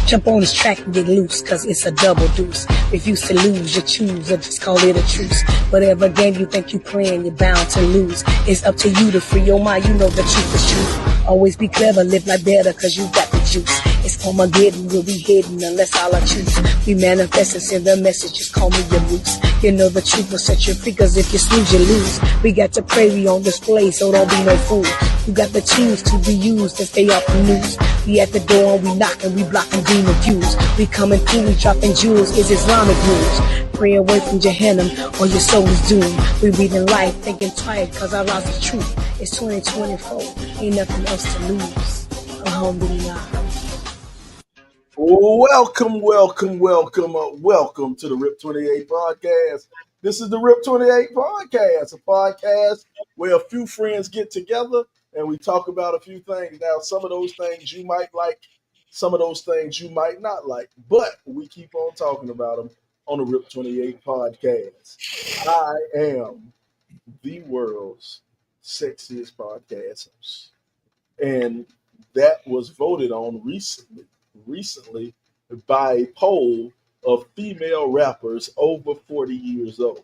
Jump on this track and get loose, cause it's a double deuce. Refuse to lose, you choose, or just call it a truce. Whatever game you think you playing, you're bound to lose. It's up to you to free your mind, you know the truth is truth. Always be clever, live like better, cause you got the juice. It's Armageddon, we'll be hidden unless all I choose. We manifest and send the message, just call me your roots. You know the truth will set you free, cause if you snooze, you lose. We got to pray, we on display, so don't be no fool. You got the tools to be used and stay off the news. We at the door and we knocking, we blocking demon views. We coming through, we dropping jewels, it's Islamic rules. Pray away from Jahannam or your soul is doomed. We reading life, thinking twice, cause our lives is truth. It's 2024, ain't nothing else to lose. Alhamdulillah. Welcome to the RIP 28 podcast. This is the RIP 28 podcast, a podcast where a few friends get together and we talk about a few things. Now, some of those things you might like, some of those things you might not like, but we keep on talking about them on the RIP 28 podcast. I am the world's sexiest podcast host, and that was voted on recently by a poll of female rappers over 40 years old.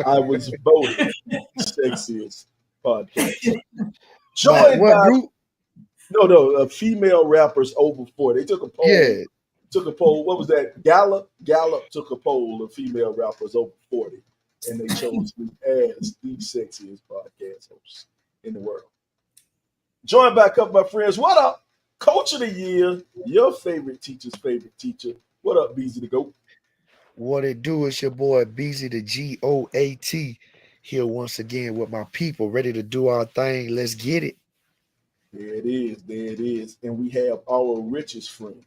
I was voted sexiest podcast. Joined by group? No, female rappers over 40. They took a poll. Yeah. Took a poll. What was that? Gallup took a poll of female rappers over 40, and they chose me as the sexiest podcast host in the world. Joined by a couple of my friends. What up? Coach of the year, your favorite teacher's favorite teacher. What up, Beezy the GOAT? What it do is your boy Beezy the GOAT here once again with my people, ready to do our thing. Let's get it. There it is. And we have our richest friend,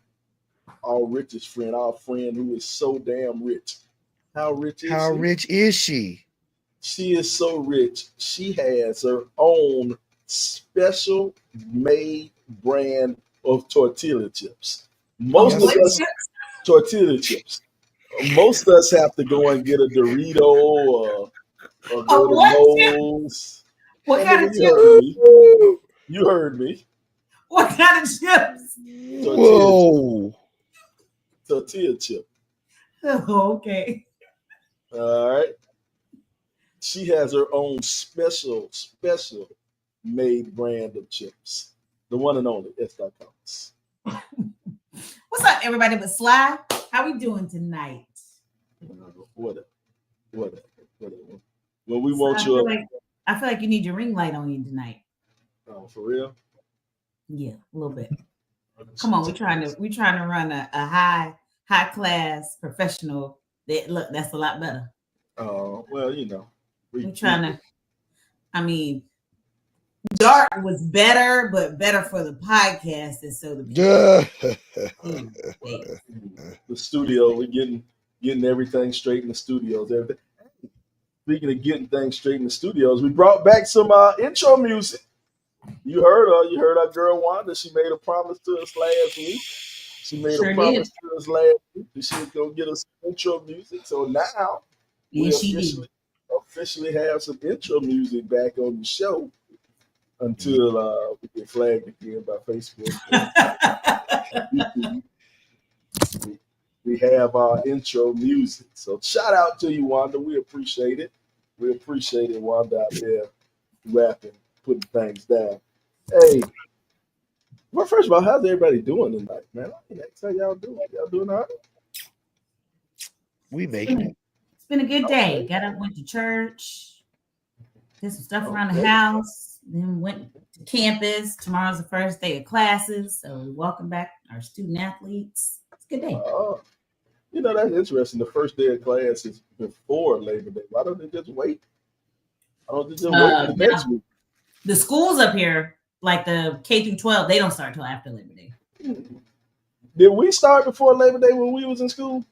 our friend who is so damn rich. How rich is she? She is so rich. She has her own special made brand of tortilla chips. Tortilla chips. Most of us have to go and get a Dorito or go to Lowe's. What kind of chips? You heard me. What kind of chips? Tortilla chip. Oh, okay. All right. She has her own special made brand of chips. The one and only S.Coms. What's up, everybody but Sly? How we doing tonight? Whatever. Well, we want you. I feel like you need your ring light on you tonight. Oh, for real? Yeah, a little bit. Come on, we're trying to run a high class professional. That's a lot better. Oh, well, you know. We're trying to. I mean, dark was better, but better for the podcast, and so the studio. We're getting everything straight in the studios. Everything. Speaking of getting things straight in the studios, we brought back some intro music. You heard her. You heard our girl Wanda. She made a promise to us last week. She was going to get us intro music. So now we officially have some intro music back on the show until we get flagged again by Facebook. We have our intro music. So shout out to you, Wanda. We appreciate it. We appreciate it, Wanda, out there rapping, putting things down. Hey, well, first of all, how's everybody doing tonight, man? How y'all doing? Y'all doing all right? We making it. It's been a good day. Okay. Got up, went to church, did some stuff around the house, then went to campus. Tomorrow's the first day of classes, so we welcome back our student athletes. It's a good day. You know, that's interesting. The first day of class is before Labor Day. Why don't they just wait? Why don't they just wait for the next week? The schools up here, like the K through 12, they don't start till after Labor Day. Did we start before Labor Day when we was in school?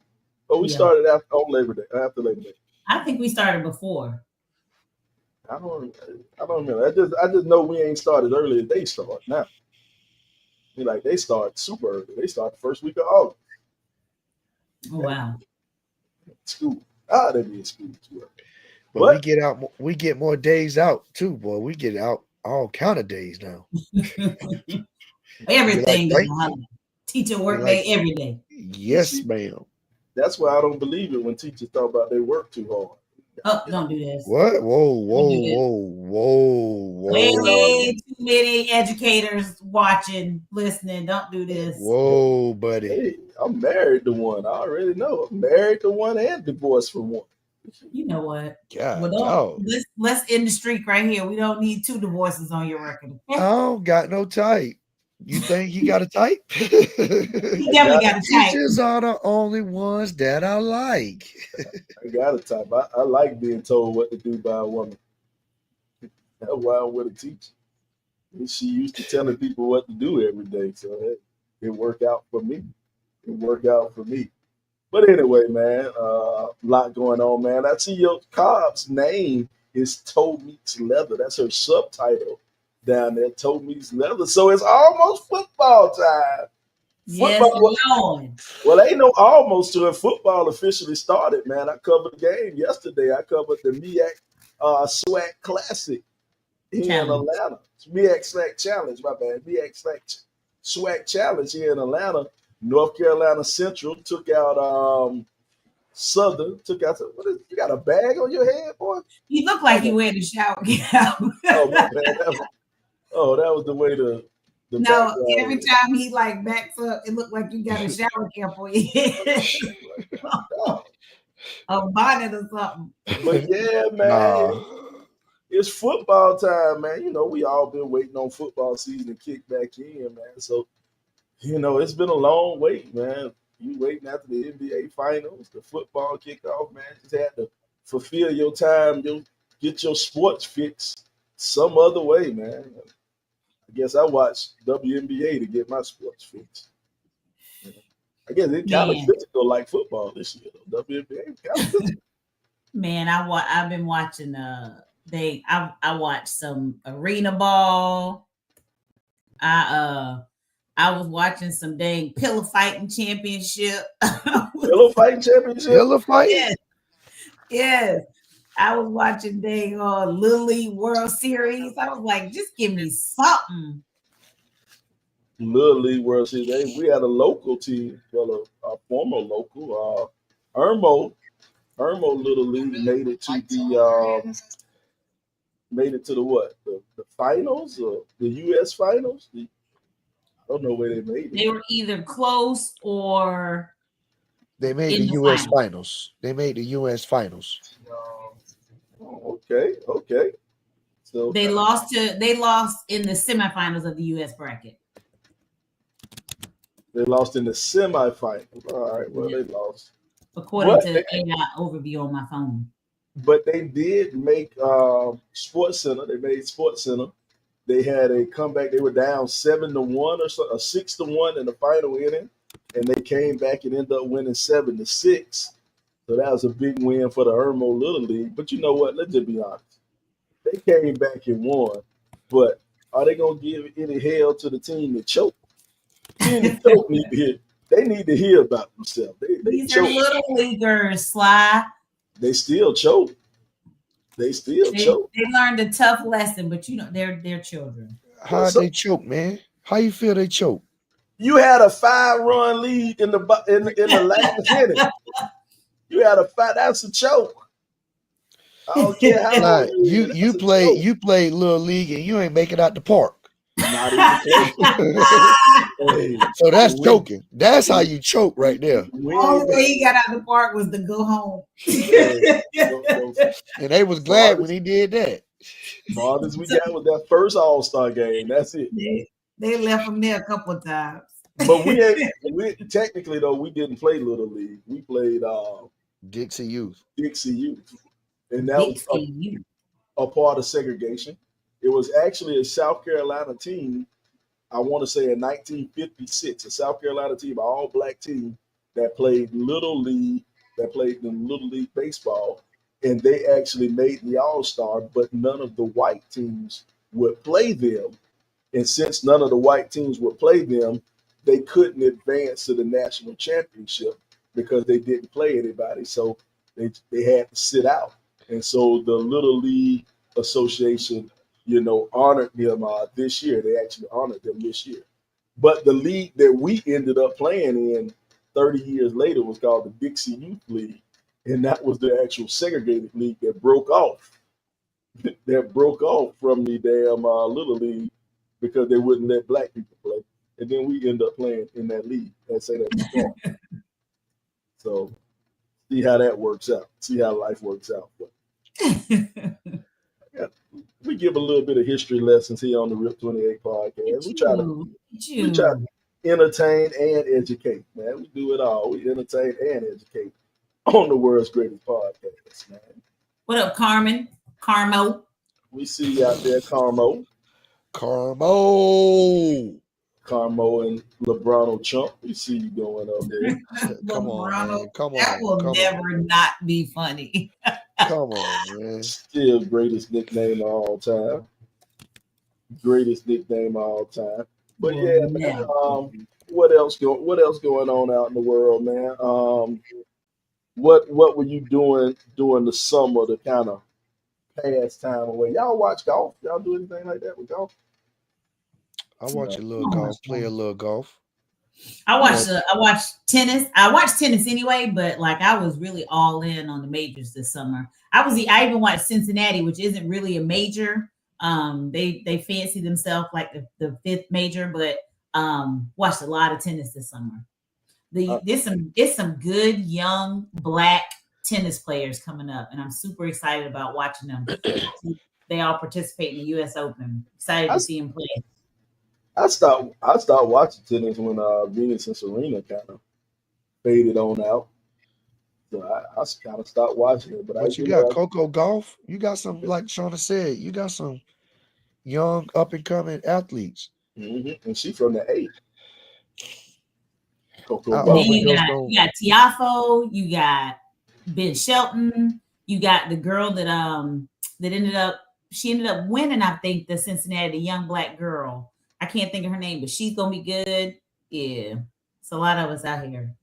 Or we started after Labor Day? I think we started before. I don't remember. I just know we ain't started early as they start now. They start super early. They start the first week of August. Oh, wow. School. They be in school too early. But we get more days out too, boy. We get out all kind of days now. Everything. Teacher work Like, day every day. yes, ma'am. That's why I don't believe it when teachers talk about they work too hard. Oh, don't do this. What? Whoa, Don't do this. whoa. Way too many educators watching, listening. Don't do this. Whoa, buddy. Hey, I'm married to one. I already know. I'm married to one and divorced from one. You know what? God, Well, let's end the streak right here. We don't need 2 divorces on your record. I don't got no type. You think he got a type? He definitely got a type. Teachers are the only ones that I like. I got a type. I like being told what to do by a woman. That's why I'm with a teacher. She used to telling people what to do every day, so it worked out for me. It worked out for me. But anyway, man, a lot going on, man. I see your Cobb's name is Toe Meets Leather. That's her subtitle down there, Toe Meets Leather. So it's almost football time. Yes, Lord. Well, ain't no almost to it. Football officially started, man. I covered the game yesterday. I covered the MEAC SWAC Classic here in Atlanta. MEAC SWAC Challenge, my bad. MEAC SWAC Challenge here in Atlanta. North Carolina Central took out Southern. Took out you got a bag on your head, boy? You look like you wearing a shower cap. Oh, my bad. That was the way the no, every time he like backs up, it looked like you got a shower cap on your head. A bonnet or something. But yeah, man. It's football time, man. You know, we all been waiting on football season to kick back in, man. So, you know, it's been a long wait, man. You waiting after the NBA finals, the football kickoff, man. Just had to fulfill your time, get your sports fix some other way, man. I guess I watched WNBA to get my sports fix. I guess it kind of physical like football this year, though. WNBA kind of physical. Man, I've been watching I watched some arena ball. I was watching some dang pillow fighting championship. Pillow fighting championship? Pillow fighting? Yes. I was watching dang Little League World Series. I was like, just give me something. Little League World Series. We had a local team, well, a former local, Irmo Little League made it to the what? The finals or the U.S. finals? I don't know where they made it. They were either close or they made the U.S. finals. They made the U.S. finals. Okay. So they lost in the semifinals of the U.S. bracket. They lost in the semifinals. All right, well, they lost. According to AI overview on my phone. But they did make Sports Center. They made Sports Center. They had a comeback. They were down 7-1 or so, 6-1 in the final inning, and they came back and ended up winning 7-6. So that was a big win for the Irmo Little League. But you know what? Let's just be honest. They came back and won. But are they going to give any hell to the team that choked? They need to hear about themselves. These are little leaguers, Sly. They still choke. They learned a tough lesson, but you know they're children. How'd they choke, man? How you feel they choke? You had a 5-run lead in the last inning. You had a 5. That's a choke. I don't care how nah, you played Little League and you ain't make it out the park. Not even hey, so that's choking. That's how you choke right there. The only way he got out of the park was to go home. And they was glad when he did that. Farthest we got was that first All-Star game. That's it. They left him there a couple of times. But we technically though we didn't play Little League. We played Dixie Youth. And that was a part of segregation. It was actually a South Carolina team, I want to say in 1956, a South Carolina team, an all-black team that played Little League, that played in Little League baseball, and they actually made the All-Star, but none of the white teams would play them. And since none of the white teams would play them, they couldn't advance to the national championship because they didn't play anybody. So they had to sit out. And so the Little League Association, honored them this year. They actually honored them this year. But the league that we ended up playing in 30 years later was called the Dixie Youth League. And that was the actual segregated league that broke off. That broke off from the damn Little League because they wouldn't let black people play. And then we end up playing in that league at St. Edmunds Park. So see how that works out. See how life works out. But yeah, we give a little bit of history lessons here on the Rip 28 podcast. We try to entertain and educate, man. We do it all. We entertain and educate on the world's greatest podcast, man. What up, Carmen? Carmo? We see you out there, Carmo. Carmo. Carmo and LeBron Chump. We see you going up there. Come on, man. Come on. That will never not be funny. Come on, man. Still greatest nickname of all time. Greatest nickname of all time. But yeah, man, what else going on out in the world, man? What were you doing during the summer to kind of pass time away? Y'all watch golf? Y'all do anything like that with golf? I watch a little golf, play a little golf. I watched tennis. I watched tennis anyway, but like I was really all in on the majors this summer. I even watched Cincinnati, which isn't really a major. They fancy themselves like the fifth major, but watched a lot of tennis this summer. It's some good young black tennis players coming up, and I'm super excited about watching them. They all participate in the U.S. Open. Excited to see them play. I stopped watching tennis when Venus and Serena kind of faded on out. So I kind of stopped watching it. But you got Coco Golf. You got some, like Shauna said, you got some young up and coming athletes. Mm-hmm. And she's from the 8. You got Tiafo, you got Ben Shelton, you got the girl that ended up winning, I think, the Cincinnati, young black girl. I can't think of her name, but she's gonna be good. Yeah, it's a lot of us out here.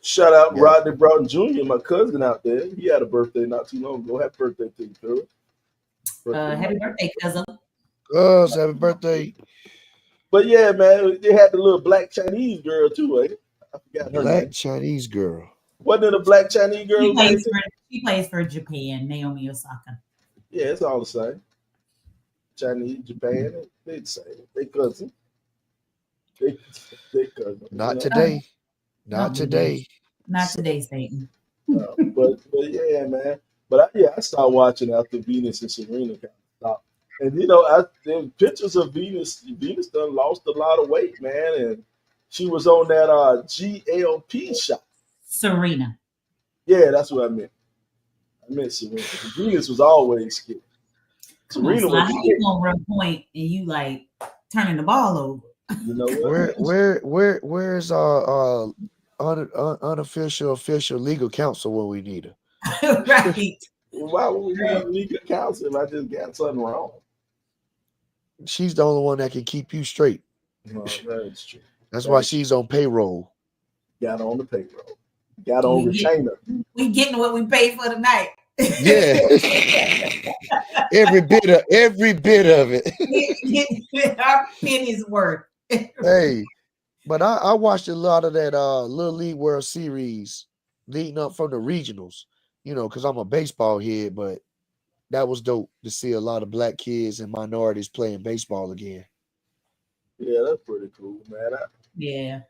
Shout out Rodney Broughton Jr., my cousin out there. He had a birthday not too long ago. Happy birthday to you, cuz. Happy birthday, cousin. Happy birthday. But yeah, man, they had the little black Chinese girl too, eh? I forgot her name. Chinese girl. Wasn't it a black Chinese girl? She plays for Japan, Naomi Osaka. Yeah, it's all the same. Chinese, Japan, they the same. They cousin. They cousin. Not today. Not today. Not today, Satan. But yeah, man. But I started watching after Venus and Serena kind of stopped. And the pictures of Venus. Venus done lost a lot of weight, man, and she was on that GLP shot. Serena. Yeah, that's what I meant. I meant Serena. Venus was always skinny. Serena was you gonna run point and you like turning the ball over. You know what? Where's our unofficial official legal counsel when we need her? Right. Why would we need legal counsel if I just got something wrong? She's the only one that can keep you straight. No, that's true. That's why she's on payroll. Got on the payroll. Got on retainer. We getting what we paid for tonight. Yeah. every bit of it. Our penny's worth. Hey, but I watched a lot of that Little League World Series leading up from the regionals, because I'm a baseball head, but that was dope to see a lot of black kids and minorities playing baseball again. Yeah, that's pretty cool, man. Yeah.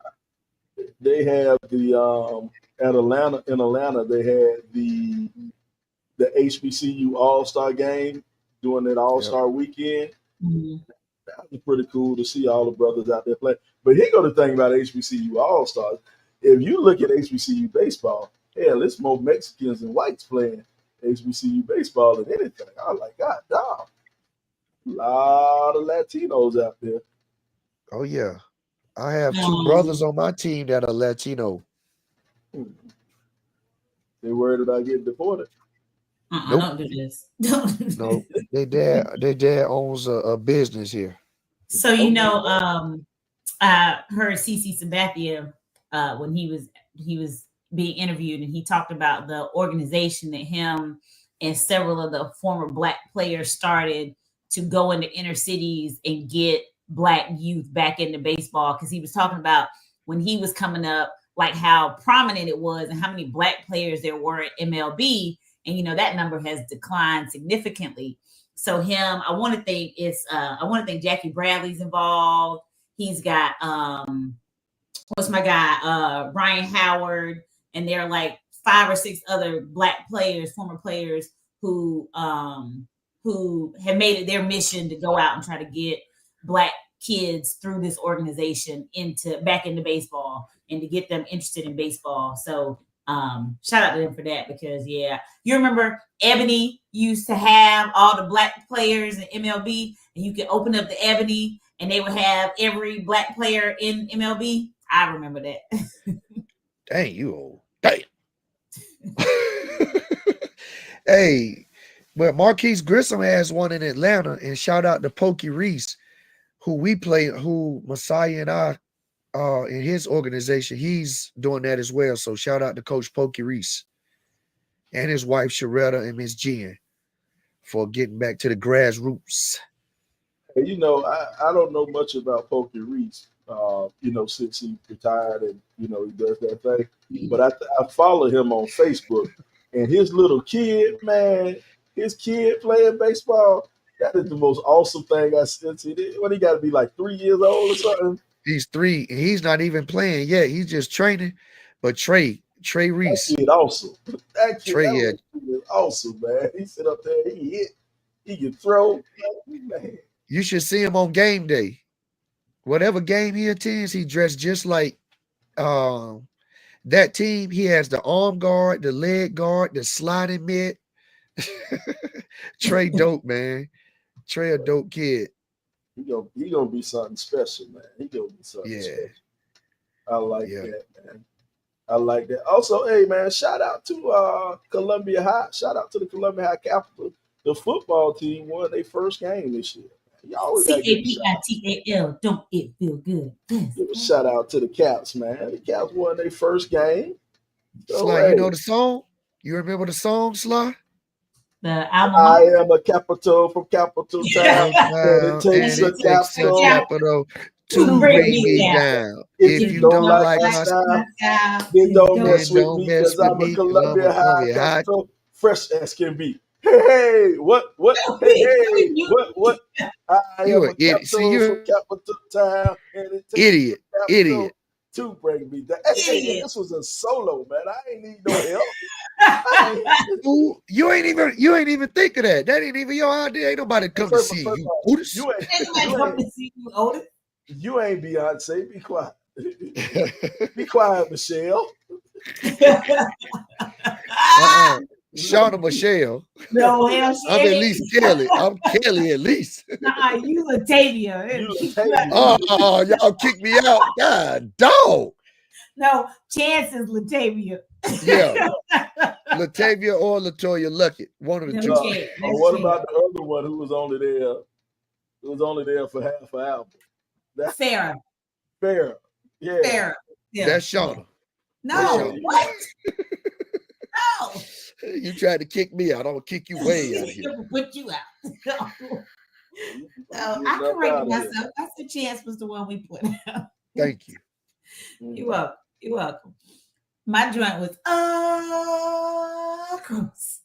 They have the in Atlanta, they had the HBCU All-Star game during that All-Star weekend. Mm-hmm. That was pretty cool to see all the brothers out there playing. But here go the thing about HBCU All-Stars. If you look at HBCU baseball, hell, it's more Mexicans and whites playing HBCU baseball than anything. I was like, God damn. A lot of Latinos out there. Oh, yeah. I have 2 brothers on my team that are Latino. They worried about getting deported? Nope. Don't do this. No, their dad owns a business here. So I heard CC Sabathia when he was being interviewed, and he talked about the organization that him and several of the former black players started to go into inner cities and get Black youth back into baseball, because he was talking about when he was coming up, like how prominent it was and how many Black players there were at MLB. And, you know, that number has declined significantly. So I want to think Jackie Bradley's involved. He's got, what's my guy? Ryan Howard. And there are like 5 or 6 other Black players, former players who have made it their mission to go out and try to get Black kids through this organization back into baseball and to get them interested in baseball. So shout out to them for that, because you remember Ebony used to have all the Black players in MLB, and you could open up the Ebony and they would have every Black player in MLB. I remember that. Dang, you old. Damn. Hey, but Marquise Grissom has one in Atlanta, and shout out to Pokey Reese, who Messiah and I in his organization, he's doing that as well. So shout out to Coach Pokey Reese and his wife Sharetta and Miss Jen for getting back to the grassroots. Hey, you know, I don't know much about Pokey Reese, you know, since he retired and, you know, he does that thing. But I follow him on Facebook, and his little kid, man, his kid playing baseball, that is the most awesome thing I've seen. What, he got to be like 3 years old or something? He's 3, and he's not even playing yet. He's just training. But Trey Reese. That kid awesome. That kid Trey, is awesome, man. He sit up there, he hit, he can throw. Man. You should see him on game day. Whatever game he attends, he dressed just like that team. He has the arm guard, the leg guard, the sliding mid. Trey dope, man. Trey a dope kid. He gonna be something special, man. He gonna be something special. I like that, man. I like that. Also, hey, man, shout out to Columbia High. Shout out to the Columbia High Capital. The football team won their first game this year. CAPITAL, don't it feel good? Yes. Give a shout out to the Caps, man. The Caps won their first game. So, Sly, you know the song? You remember the song, Sly? I am a capital from Capital Town, and it takes a capital to bring me down. If you don't like my style, then don't mess with me, because I'm a Columbia High Capital, fresh as can be. Hey, what? Hey, what? I am a capital from Capital Town, and it takes a capital to bring me down. Hey, this was a solo, man. I ain't need no help. You ain't even think of that. That ain't even your idea. Ain't nobody come to see you, Otis. You ain't Beyonce. Be quiet. Be quiet, Michelle. Shauna Michelle. No, hell, I'm at least Kelly. I'm Kelly at least. Nah, you Latavia. Oh, y'all kick me out. God, dog. No, Chance is Latavia. Yeah. Latavia or Latoya Luckett. One of the two. What about the other one who was only there? Who was only there for half an album? That's Farrah. Yeah. Farrah. Yeah. That's Shauna. No, what? No. You tried to kick me out. I'm gonna kick you way out of here. Put you out. I corrected myself. I said Chance was the one we put out. Thank you. You're welcome. You're welcome. My joint was across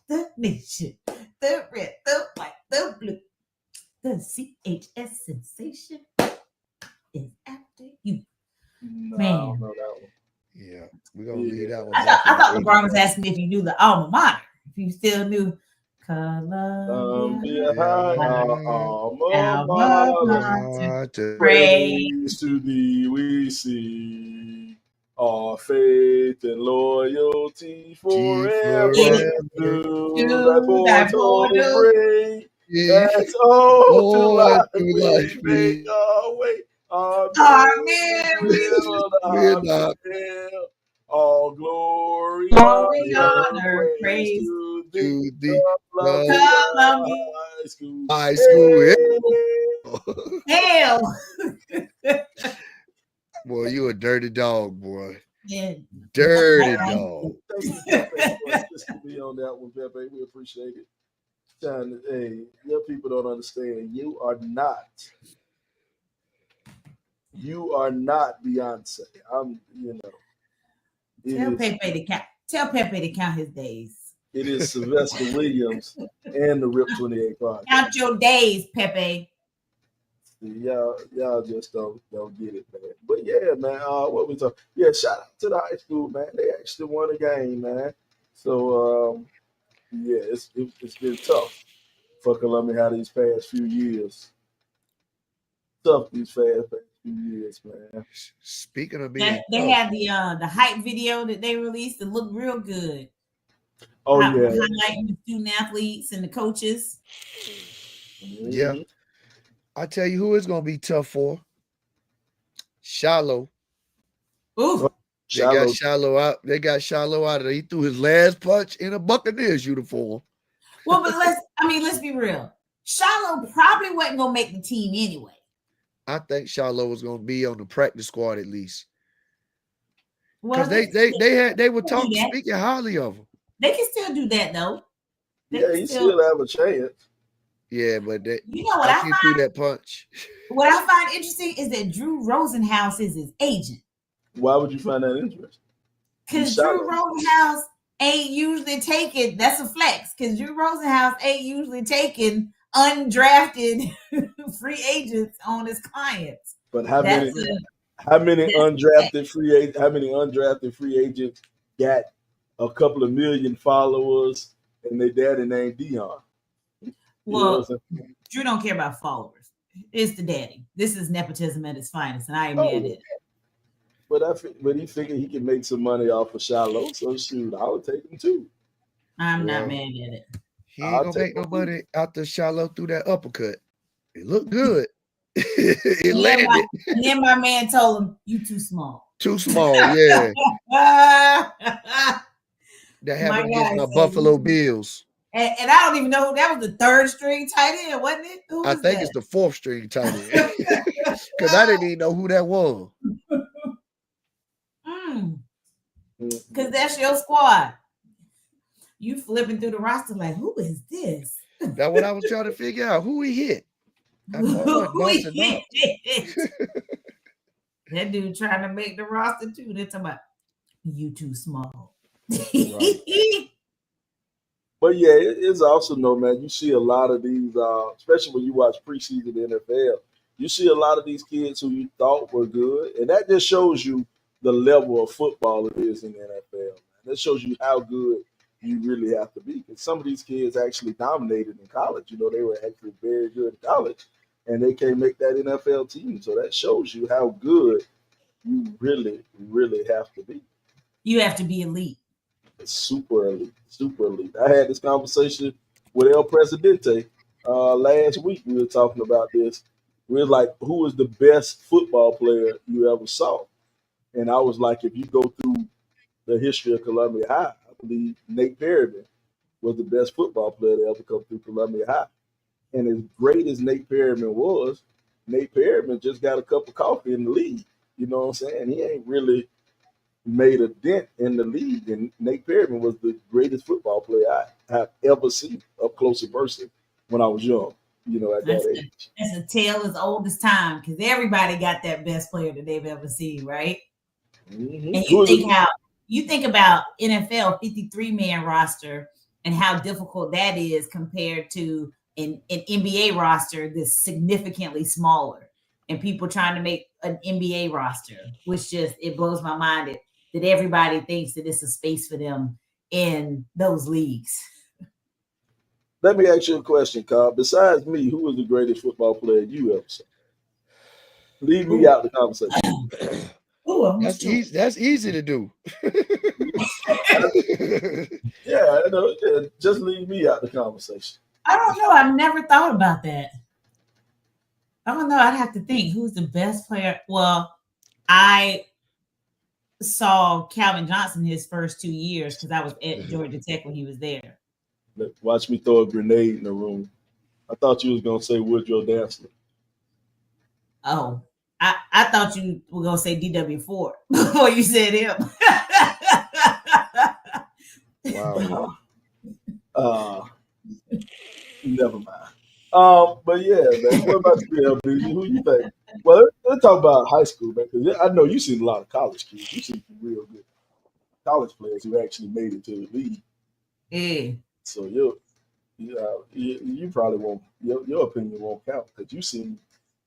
the nation, the red, the white, the blue, the CHS sensation is after you. Man. No, that one. Yeah, we're gonna leave that one. I thought LeBron was asking if you knew the alma mater, if you still knew Columbia alma mater. Praise to thee we sing. Our faith and loyalty forever to thy born to bring. That's all to life we make our way. Our will not fail. All glory, honor, praise to thee. High school. Hell. Boy, you a dirty dog, boy. Yeah. Dirty dog. Thank you, Pepe, for me on that one, Pepe. We appreciate it. Hey, your people don't understand. You are not You are not Beyonce. I'm, Tell it Pepe to count. Tell Pepe to count his days. is Sylvester Williams and the Rip 28 podcast. Count your days, Pepe. Y'all just don't get it, man. But yeah, man. What we talking? Yeah, shout out to the high school, man. They actually won a game, man. So yeah, it's been tough for Columbia how these past few years. Tough these past few years, man. Speaking of being They had the hype video that they released. It looked real good. Oh yeah, highlighting the student athletes and the coaches. Yeah. I tell you who it's gonna be tough for. Shiloh. Ooh. They got Shiloh out. They got Shiloh out of there. He threw his last punch in a Buccaneers uniform. Well, but let's be real. Shiloh probably wasn't gonna make the team anyway. I think Shiloh was gonna be on the practice squad at least. Because they were speaking highly of him. They can still do that though. He still have a chance. Yeah, but you know what I find threw that punch. What I find interesting is that Drew Rosenhaus is his agent. Why would you find that interesting? Because Drew Rosenhaus ain't usually taking. That's a flex. Because Drew Rosenhaus ain't usually taking undrafted free agents on his clients. But how many undrafted free agents got a couple of million followers and their daddy named Dion? Well, Drew don't care about followers. It's the daddy. This is nepotism at its finest, and I ain't mad at it. But he figured he could make some money off of Shiloh, so shoot, I would take him too. I'm not mad at it. He ain't gonna make no money after Shiloh threw that uppercut. It looked good. It landed. And then my man told him, "You too small." Too small, yeah. That happened against my Buffalo Bills. And I don't even know who that was. The third string tight end, wasn't it? I think it's the fourth string tight end. Because I didn't even know who that was. Because that's your squad. You flipping through the roster like, who is this? That's what I was trying to figure out. Who he hit? Who he hit? That dude trying to make the roster too. They're talking about you too small. Right. But yeah, it's also man. You see a lot of these, especially when you watch preseason NFL. You see a lot of these kids who you thought were good, and that just shows you the level of football it is in the NFL. Man. That shows you how good you really have to be. Because some of these kids actually dominated in college. They were actually very good in college, and they can't make that NFL team. So that shows you how good you really, really have to be. You have to be elite. Super elite. I had this conversation with El Presidente last week. We were talking about this. We were like, who is the best football player you ever saw? And I was like, if you go through the history of Columbia High, I believe Nate Perryman was the best football player to ever come through Columbia High. And as great as Nate Perryman was, Nate Perryman just got a cup of coffee in the league. You know what I'm saying? He ain't really made a dent in the league, and Nate Perryman was the greatest football player I have ever seen up close and personal when I was young, at that age. It's a tale as old as time, because everybody got that best player that they've ever seen, right? Mm-hmm. And you think about NFL 53-man roster and how difficult that is compared to an NBA roster that's significantly smaller, and people trying to make an NBA roster, which it blows my mind that everybody thinks that it's a space for them in those leagues. Let me ask you a question, Carl. Besides me, who was the greatest football player you ever saw? Leave me out the conversation. That's easy to do. Yeah, just leave me out the conversation. I don't know. I've never thought about that. I don't know. I'd have to think. Who's the best player? Well, I saw Calvin Johnson his first 2 years because I was at Georgia Tech when he was there. Watch me throw a grenade in the room. I thought you was going to say Woodrow Dantzler. Oh, I thought you were going to say DW4 before you said him. Wow. Never mind. But yeah, man. What about you, LB? Who you think? Well, let's talk about high school, man. Because I know you've seen a lot of college kids. You've seen some real good college players who actually made it to the league. Yeah. So you probably won't. Your opinion won't count because you've seen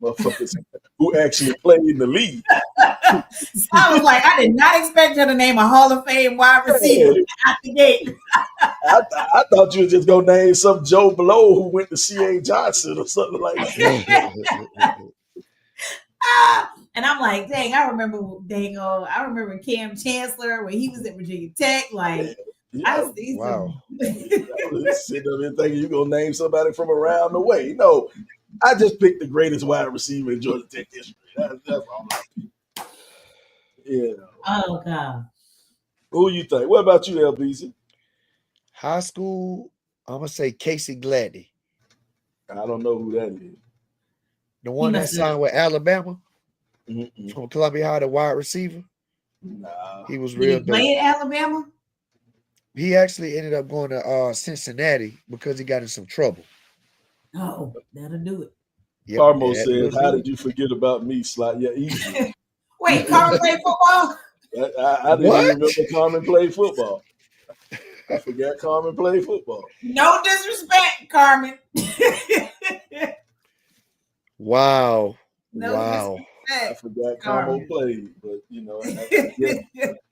motherfuckers who actually played in the league. So I was like, I did not expect her to name a Hall of Fame wide receiver out the gate. I thought you were just gonna name some Joe Blow who went to C.A. Johnson or something like that. And I'm like, dang, I remember Cam Chancellor when he was at Virginia Tech. Like, I see Wow. I was sitting up there thinking you're gonna name somebody from around the way. No, I just picked the greatest wide receiver in Georgia Tech history. That's all I picked. Yeah. Oh God. Who you think? What about you, LBC? High school, I'm gonna say Casey Gladney, I don't know who that is. the one that must have- signed with Alabama Mm-mm. from Columbia High, the wide receiver. Nah. He was Did real he play dope. at Alabama? He actually ended up going to Cincinnati because he got in some trouble. Oh, that'll do it. Yep, Carmo that says, will "How do did you forget about me, Slot? Yeah, easy. Wait, Carmen played football? I didn't What? even remember Carmen played football. I forgot Carmen played football. No disrespect, Carmen. Wow. No Wow. I disrespect. forgot Carmen. Carmo played, but I guess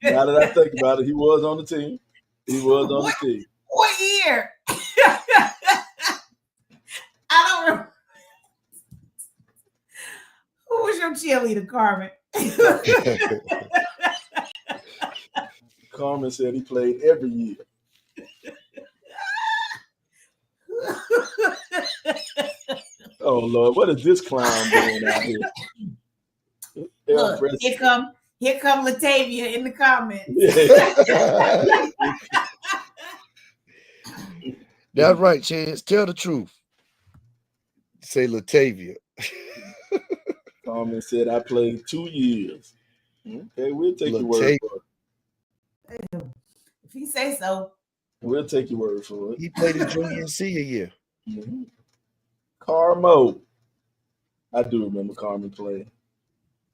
now that I think about it, he was on the team. He was on the team. What year? I don't remember. Who was your cheerleader, Carmen? Carmen said he played every year. Oh Lord, what is this clown doing out here? Look, here come Latavia in the comments. That's right, Chance. Tell the truth. Say Latavia. Carmen said I played 2 years. Okay, we'll take your word for it. If you say so. We'll take your word for it. He played his junior and senior year. Mm-hmm. Carmo. I do remember Carmen playing.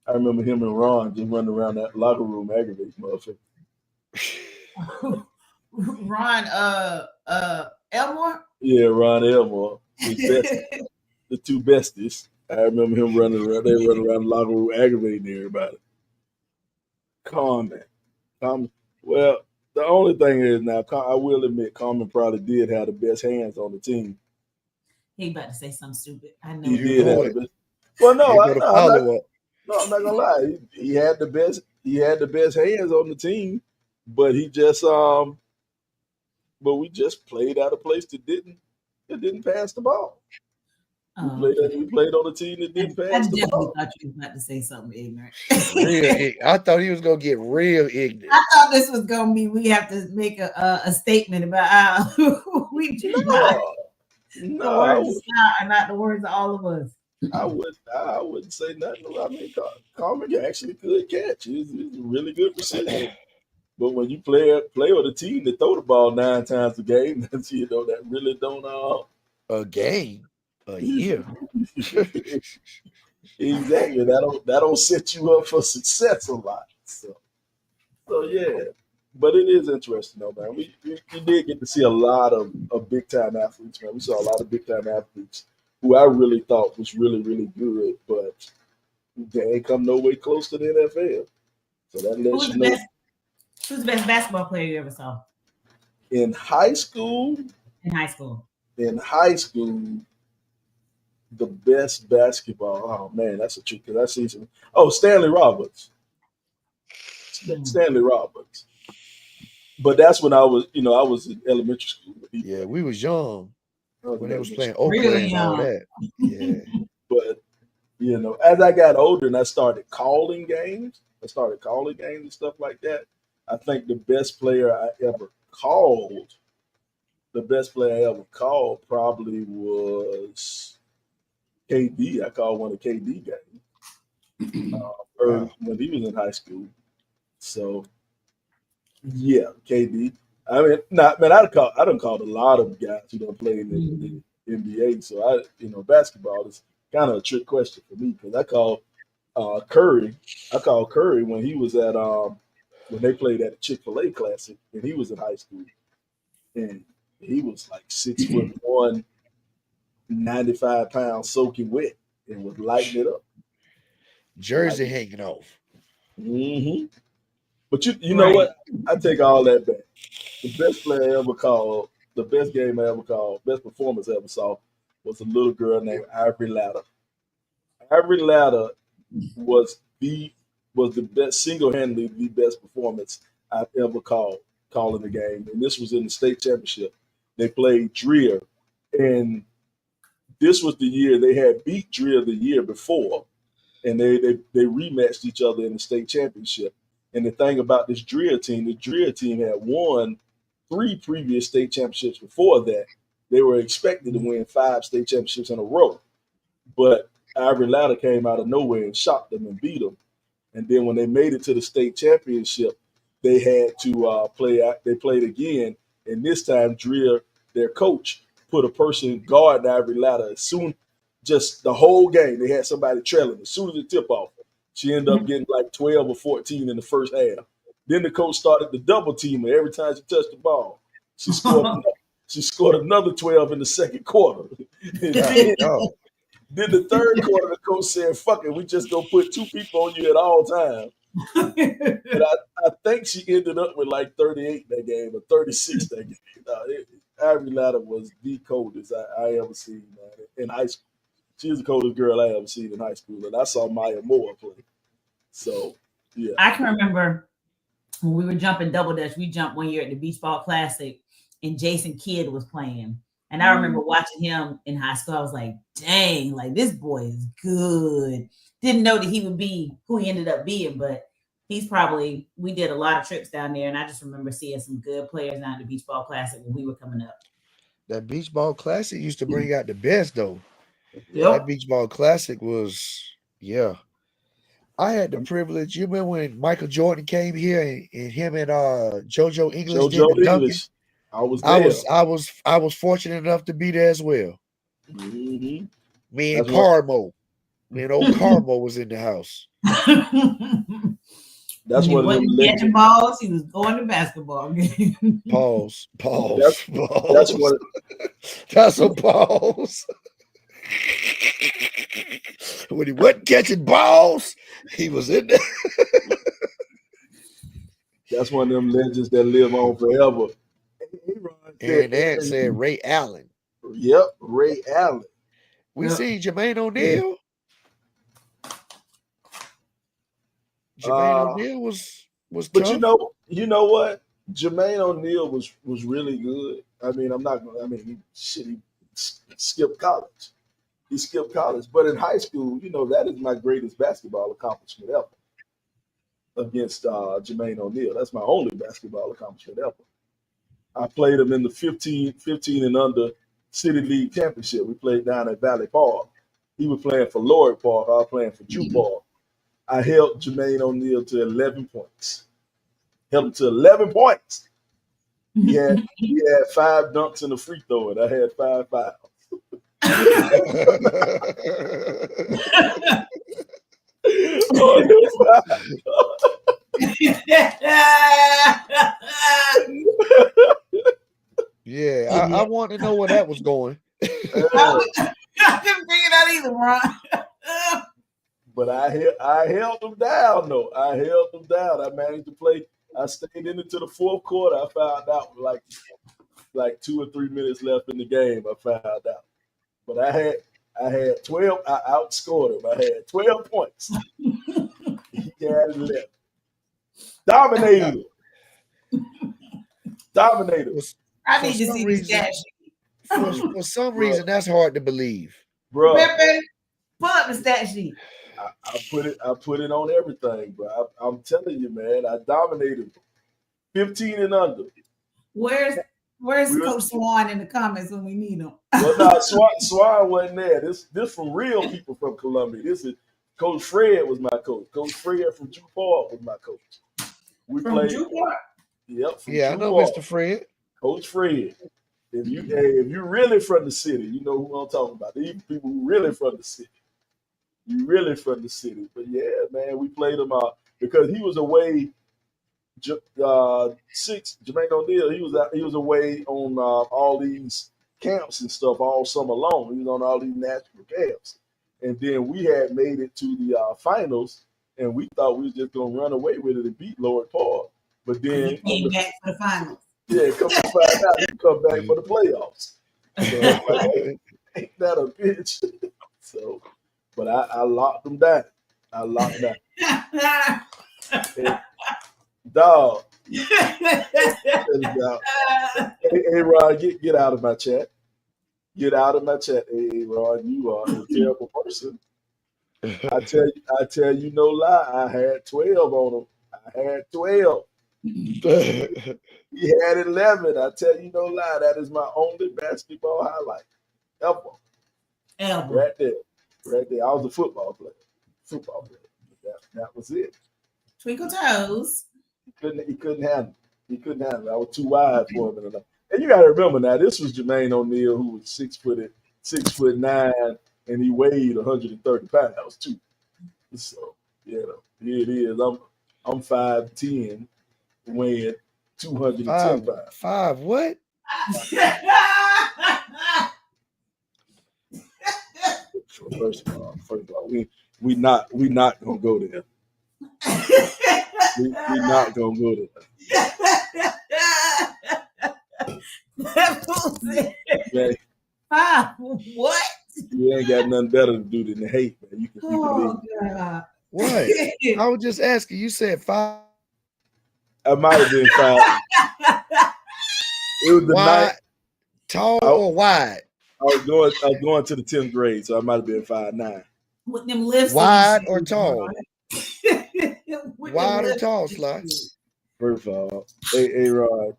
I remember him and Ron just running around that locker room aggravating motherfucker. Ron Elmore? Yeah, Ron Elmore. The two besties. I remember him running around. They running around the locker room aggravating everybody. Carmen. Well, the only thing is now, I will admit, Carmen probably did have the best hands on the team. He about to say something stupid. I know. He You did know have it. the best. Well, no, Here go the follow-up. No, I'm not gonna lie. He had the best. He had the best hands on the team, but he just but we just played out a place that didn't pass the ball. We played on a team that didn't pass the ball. I definitely thought you was about to say something ignorant. I thought he was gonna get real ignorant. I thought this was gonna be we have to make a statement about how we do not. The words of Scott are not the words of all of us. I wouldn't say nothing. I mean, Carmen actually could catch. He's a really good receiver. But when you play with a team that throw the ball 9 times a game, that really don't a game, a year. Exactly. That don't set you up for success a lot. So yeah. But it is interesting though, man. We did get to see a lot of big time athletes, man. We saw a lot of big time athletes who I really thought was really, really good, but they ain't come no way close to the NFL. So that lets you know. Who's the best basketball player you ever saw? In high school, In high school, the best basketball. Oh man, that's a trick because I see some. Oh, Stanley Roberts. Stanley Roberts. But that's when I was in elementary school. Yeah, we was young when they was playing really Oakland and all that. Yeah. But as I got older and I started calling games and stuff like that, I think the best player I ever called probably was KD. I called one of KD games when he was in high school. So yeah, KD. I mean, I done called a lot of guys who don't play in the NBA. So basketball is kind of a trick question for me because I called Curry. I called Curry when he was at when they played at the Chick-fil-A Classic, and he was in high school, and he was like 6'1", 95 pounds, soaking wet, and was lighting it up. Jersey Like, hanging off. But you know Right. what? I take all that back. The best player I ever called, the best game I ever called, best performance I ever saw was a little girl named Ivory Latta. Ivory Latta was the best, single handedly the best performance I've ever called calling the game, and this was in the state championship. They played Dreer, and this was the year they had beat Dreer the year before, and they rematched each other in the state championship. And the thing about the Dreer team had won 3 previous state championships before that. They were expected to win 5 state championships in a row, but Ivory Latta came out of nowhere and shocked them and beat them. And then when they made it to the state championship, they had to play. They played again, and this time Dreer, their coach, put a person guarding Ivory Latta. As soon, just the whole game, they had somebody trailing. As soon as it tip off, she ended up getting like 12 or 14 in the first half. Then the coach started the double team her every time she touched the ball. She scored. She scored another 12 in the second quarter. And then the third quarter, the coach said, "Fuck it, we just gonna put 2 people on you at all times." And I think she ended up with like 38 that game or 36 that game. Ivory Latta was the coldest I ever seen, man, in high school. She was the coldest girl I ever seen in high school, and I saw Maya Moore play. So, yeah. I can remember when we were jumping double dutch. We jumped one year at the Beach Ball Classic, and Jason Kidd was playing. And I remember watching him in high school. I was like, dang, like this boy is good. Didn't know that he would be who he ended up being, but we did a lot of trips down there. And I just remember seeing some good players down at the Beach Ball Classic when we were coming up. That Beach Ball Classic used to bring out the best, though. Yep. That Beach Ball Classic was, yeah. I had the privilege. You remember when Michael Jordan came here and him and JoJo English did the dunking? I was there. I was fortunate enough to be there as well. Mm-hmm. Me and Carmo. Me and old Carmo was in the house. That's what he wasn't catching balls. He was going to basketball game. Pause. That's a pause. When he wasn't catching balls, he was in there. That's one of them legends that live on forever. And that said Ray Allen. Yep, Ray Allen. We seen Jermaine O'Neal. Jermaine O'Neal was but tough. you know what? Jermaine O'Neal was really good. I mean, he skipped college. He skipped college. But in high school, that is my greatest basketball accomplishment ever. Against Jermaine O'Neal. That's my only basketball accomplishment ever. I played him in the 15 and under City League Championship. We played down at Valley Park. He was playing for Lloyd Park. I was playing for Drew Park. I held Jermaine O'Neal to 11 points. Held him to 11 points. He had 5 dunks and a free throw, and I had 5 fouls. Yeah, I want to know where that was going. I couldn't figure it out either, Ron. But I held them down, though. I held them down. I managed to play. I stayed in into the fourth quarter. I found out like 2 or 3 minutes left in the game. I found out. But I had 12. I outscored him. I had 12 points. He had 11. Dominated. I need to see the stat sheet. For some reason, that's hard to believe. Bro. Pepe, pull up the stat sheet. I put it on everything, bro. I'm telling you, man, I dominated 15 and under. Where's Coach Swan in the comments when we need him? Well, no, Swan wasn't there. This from real people from Columbia. This is Coach Fred was my coach. Coach Fred from Drew Park was my coach. We played Drew Park? Yep. Yeah, I know Mr. Fred. Coach Fred. If you're really from the city, you know who I'm talking about. These people who really from the city. You really from the city. But yeah, man, we played him out because he was away. Jermaine O'Neal, he was away on all these camps and stuff all summer long. He was on all these national camps, and then we had made it to the finals, and we thought we was just gonna run away with it and beat Lord Paul. But then He came back for the finals. yeah, come to find out, he come back for the playoffs. So like, ain't that a bitch? So, but I locked him down. I locked him down. And, dog. Hey, Rod, get out of my chat. Get out of my chat. Hey, Rod, you are a terrible person. I tell you no lie. I had 12 on him. I had 12. He had 11. I tell you no lie. That is my only basketball highlight ever. Right there. Right there. I was a football player. That was it. Twinkle toes. He couldn't handle it. He couldn't handle it. I was too wide for him. And you got to remember now, this was Jermaine O'Neal, who was 6'9", and he weighed 130 pounds too. So here it is. I'm 5'10", weighing 210 pounds. Five what? First of all, we not gonna go there. we not gonna go there. Man, What? you ain't got nothing better to do than hate, man. You can keep Oh, it in. God. What? I was just asking. You said 5. I might have been 5. It was the night. Tall or wide? I was going to the 10th grade, so I might have been 5'9". With them lifts. Wide or tall? Wide or tall, Sly? First of all, A-Rod,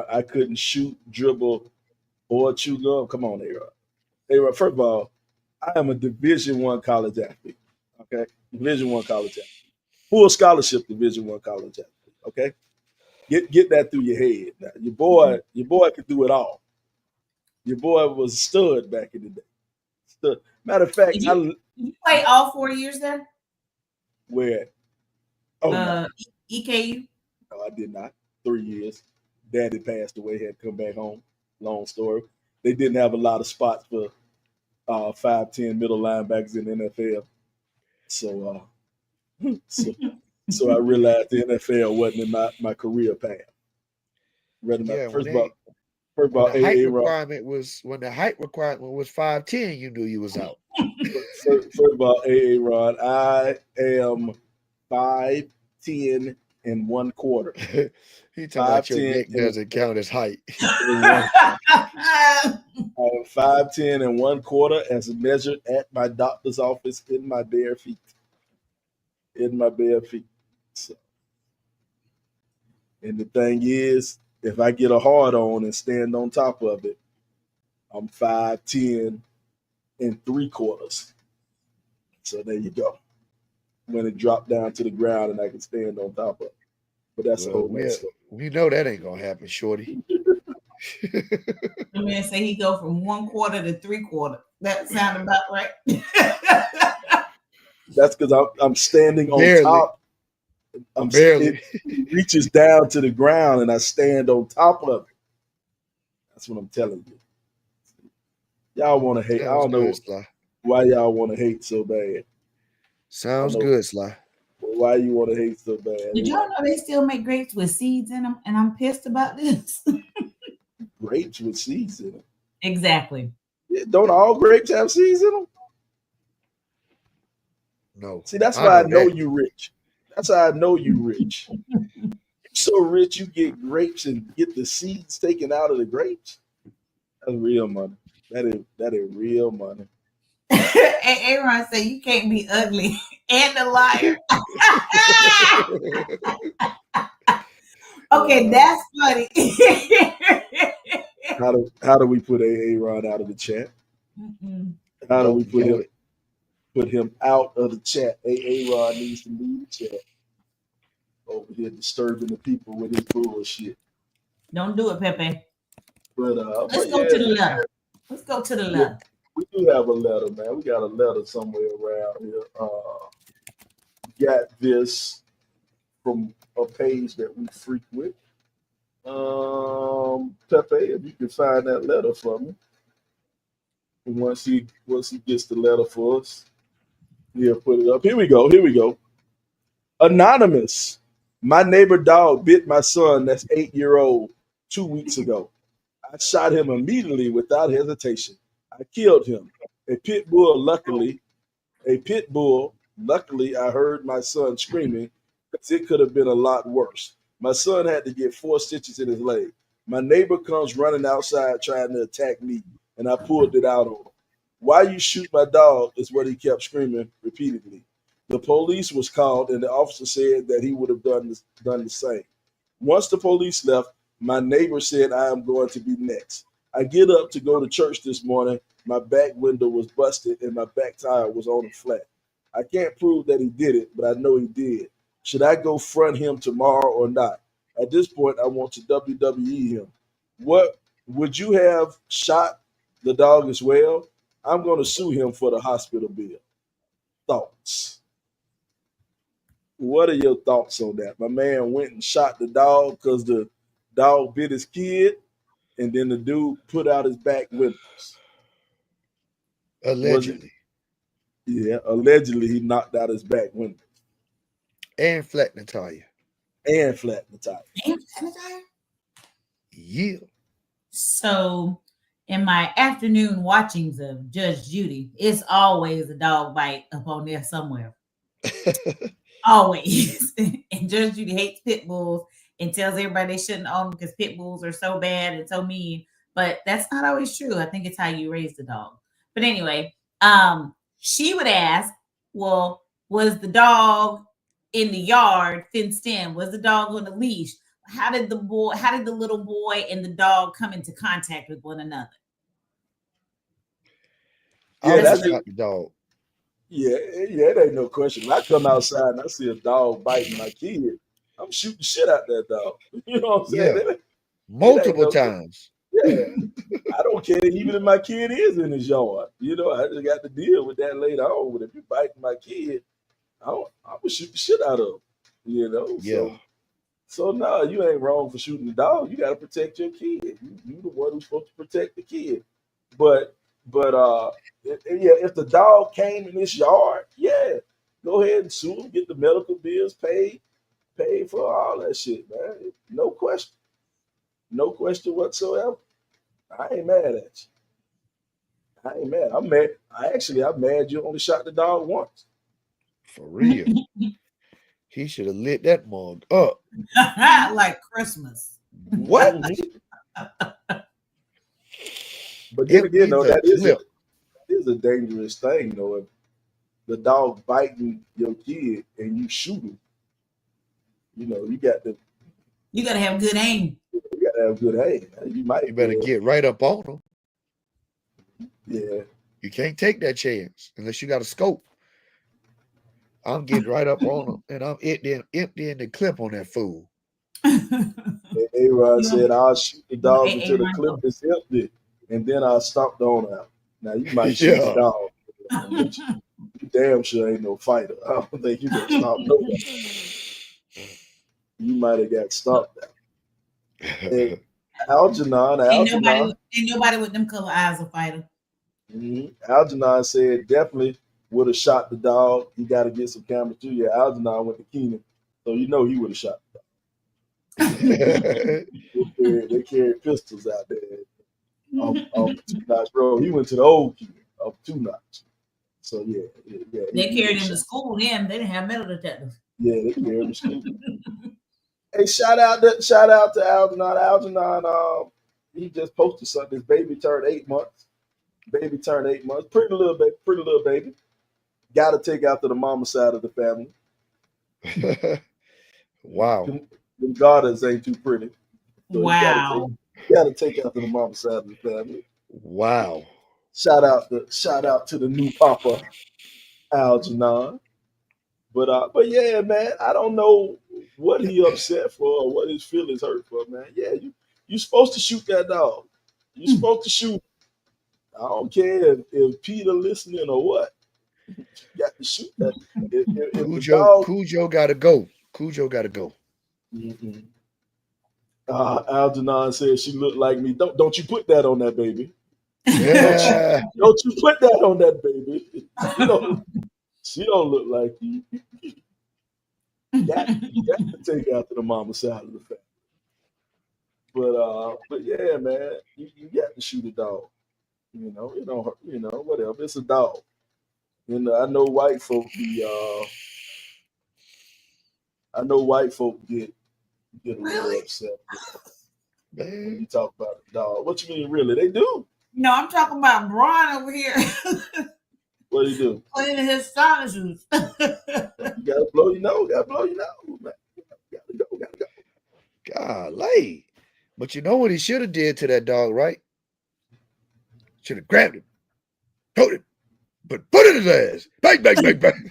I couldn't shoot, dribble, or chew gum. Come on, A-Rod. A-Rod, first of all, I am a Division I college athlete. Okay? Division I college athlete. Full scholarship Division I college athlete. Okay? Get that through your head. Now, your boy could do it all. Your boy was a stud back in the day. Stud. Matter of fact, did you play all 4 years there? Where? Oh, no. EKU? No, I did not. 3 years. Daddy passed away, had to come back home. Long story. They didn't have a lot of spots for 5'10" middle linebackers in the NFL. So I realized the NFL wasn't in my career path. First of all, when the height requirement was 5'10", you knew you was out. First of all, A-Rod, I am 5'10" and 1/4. He talking about your neck doesn't count as height. I am 5'10" and 1/4 as measured at my doctor's office in my bare feet. So, and the thing is, if I get a hard on and stand on top of it, I'm 5'10" and 3/4. So there you go. When it dropped down to the ground and I can stand on top of it. But that's a whole mess. We know that ain't gonna happen, shorty. The man say he go from 1/4 to 3/4. That sound about right. That's because I'm standing on Barely. top. Barely. It reaches down to the ground and I stand on top of it. That's what I'm telling you. Y'all want to hate. I don't know why y'all want to hate so bad. Sounds good, Sly. Why you want to hate so bad? Did y'all know they still make grapes with seeds in them? And I'm pissed about this. Grapes with seeds in them? Exactly. Don't all grapes have seeds in them? No. See, that's why I know you rich. That's how I know you rich. You're so rich, you get grapes and get the seeds taken out of the grapes. That's real money. That is real money. Aaron said you can't be ugly and a liar. Okay, that's funny. How do we put Aaron out of the chat? How do we put him out of the chat? Aaron needs to leave the chat. Over here disturbing the people with his bullshit. Don't do it, Pepe. But let's go to the left. Let's go to the left. We do have a letter, man. We got a letter somewhere around here. Got this from a page that we frequent. Pepe, if you can find that letter for me. And once he gets the letter for us, he'll put it up. Here we go. Here we go. Anonymous. My neighbor dog bit my son, that's 8 year old, 2 weeks ago. I shot him immediately without hesitation. I killed him. A pit bull, luckily, a pit bull. Luckily, I heard my son screaming because it could have been a lot worse. My son had to get 4 stitches in his leg. My neighbor comes running outside trying to attack me, and I pulled it out on him. Why you shoot my dog is what he kept screaming repeatedly. The police was called, and the officer said that he would have done the same. Once the police left, my neighbor said, I am going to be next. I get up to go to church this morning. My back window was busted and my back tire was on the flat. I can't prove that he did it, but I know he did. Should I go front him tomorrow or not? At this point, I want to WWE him. What would you have shot the dog as well? I'm going to sue him for the hospital bill. Thoughts? What are your thoughts on that? My man went and shot the dog because the dog bit his kid, and then the dude put out his back windows. Was it? Allegedly. Yeah, allegedly he knocked out his back windows And flattened the tire. and flattened the tire. And sanitizer? Yeah. So, in my afternoon watchings of Judge Judy, it's always a dog bite up on there somewhere. Always. And Judge Judy hates pit bulls and tells everybody they shouldn't own them because pit bulls are so bad and so mean. But that's not always true. I think it's how you raise the dog. But anyway, she would ask, well, was the dog in the yard fenced in? Was the dog on a leash? How did the little boy and the dog come into contact with one another? I that's would shot the dog. Yeah, it ain't no question. When I come outside and I see a dog biting my kid, I'm shooting shit out that dog. You know what I'm saying? Yeah. Multiple no- times. Yeah, I don't care even if my kid is in his yard. You know, I just got to deal with that later on. But if you biting my kid, I would shoot the shit out of him. You know, Yeah. so no, you ain't wrong for shooting the dog. You got to protect your kid. You the one who's supposed to protect the kid. But if the dog came in this yard, yeah, go ahead and sue him, get the medical bills paid for all that shit, man. No question. No question whatsoever. I ain't mad at you. I ain't mad. I'm mad. I'm mad you only shot the dog once. For real. He should have lit that mug up. Like Christmas. What? But then again, though, that clip. is a dangerous thing, though. If the dog biting your kid and you shoot him, you got to have good aim. You got to have good aim. You better get right up on him. Yeah. You can't take that chance unless you got a scope. I'm getting right up on him, and I'm emptying the clip on that fool. A-Rod said, I'll shoot the dog until the clip is empty, and then I'll stomp the owner out. Now, you might shoot the dog. But you damn sure ain't no fighter. I don't think you can stomp nobody. You might have got stomped out. Hey, Algernon. Ain't nobody with them color eyes a fighter. Algernon said definitely would have shot the dog. He got to get some cameras too. Yeah, Algernon went to Keenan, so he would have shot the dog. They carried pistols out there on 2 Notch Road. He went to the old Keenan of 2 Notch. So yeah. They carried him to school. Then they didn't have metal detectors. Yeah, they carried him to school. Hey, shout out to Algernon. Algernon, he just posted something. His baby turned 8 months. Pretty little baby. Got to take after the mama side of the family. Wow. The daughters ain't too pretty. So wow. You got to take after the mama side of the family. Wow. Shout out to the new papa, Algernon. But yeah, man, I don't know what he upset for or what his feelings hurt for, man. Yeah, you supposed to shoot that dog. You supposed to shoot. I don't care if Peter listening or what. You got to shoot that. If the dog, Cujo gotta go. Cujo gotta go. mm-mm. Algernon says she looked like me. Don't you put that on that baby. Yeah. Don't you put that on that baby. She don't look like you. Got to take after the mama side of the family. But yeah, man, you got to shoot a dog. It don't hurt, whatever. It's a dog. I know white folk get a little Really? upset when Man. you talk about a dog. What you mean, really? They do. No, I'm talking about Brian over here What do you do? cleaning his sinuses. You gotta blow your nose. Gotta blow your nose, man. Gotta go. Golly. But you know what he should have did to that dog, right? Should have grabbed him, told him, but put it in his ass. Bang, bang, bang, bang.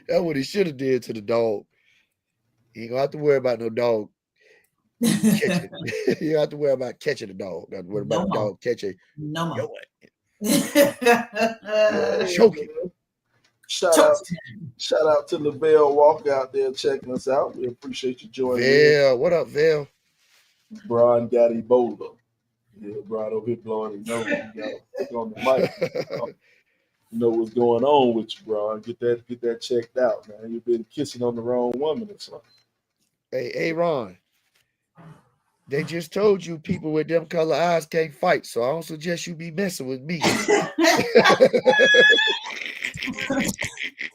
That's what he should have did to the dog. You ain't gonna have to worry about no dog catching. You don't have to worry about catching the dog. Not worry about the dog catching. No more. Choking. Shout out to Lavelle Walker out there checking us out. We appreciate you joining Vel, what up, Vel? Brian got Ebola. Yeah, Brian over here blowing his nose. You gotta click on the mic. You know what's going on with you, Brian. Get that checked out, man. You've been kissing on the wrong woman or something. Hey, Ron. They just told you people with them color eyes can't fight, so I don't suggest you be messing with me.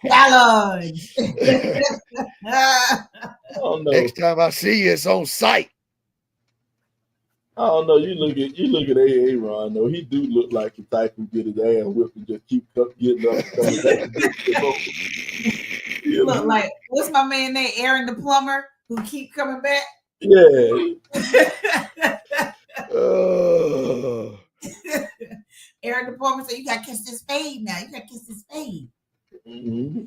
Challenge. Oh no. Next time I see you, it's on sight. I don't know. You look at AA Ron though. He do look like the type who get his ass whipped and just keep getting up and coming back. Look like what's my man name? Aaron the plumber who keep coming back. Yeah. Aaron the plumber said, "You gotta kiss this spade now. You gotta kiss this spade." Mm-hmm.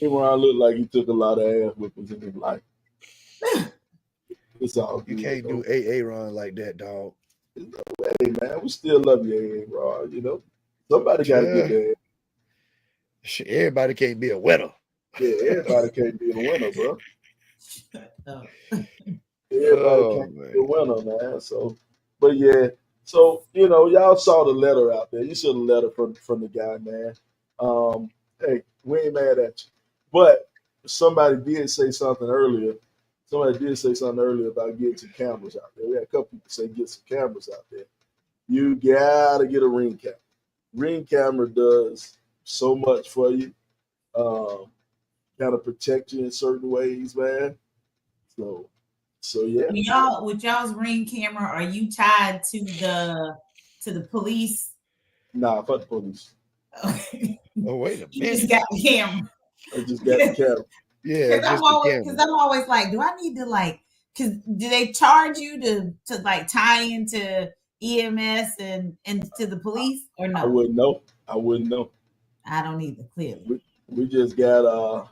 Ron looked like he took a lot of ass whippings in his life. It's all good. You can't do AA Ron like that, dog. Hey man, we still love you, AA Ron. Somebody got to get there. Everybody can't be a winner. Yeah, everybody can't be a winner, bro. Everybody can't be a winner, man. So, but yeah. So, y'all saw the letter out there. You saw the letter from the guy, man. Hey, we ain't mad at you. But somebody did say something earlier. Somebody did say something earlier about getting some cameras out there. We had a couple people say get some cameras out there. You gotta get a Ring camera. Ring camera does so much for you. Kind of protect you in certain ways, man. So yeah. With y'all's Ring camera, are you tied to the police? Nah, fuck the police. Okay. Oh, wait a minute. You just got the camera. I just got the camera. Yeah, because I'm always like, do I need to because do they charge you to tie into EMS and to the police or no? I wouldn't know. I don't either. Clearly, we just got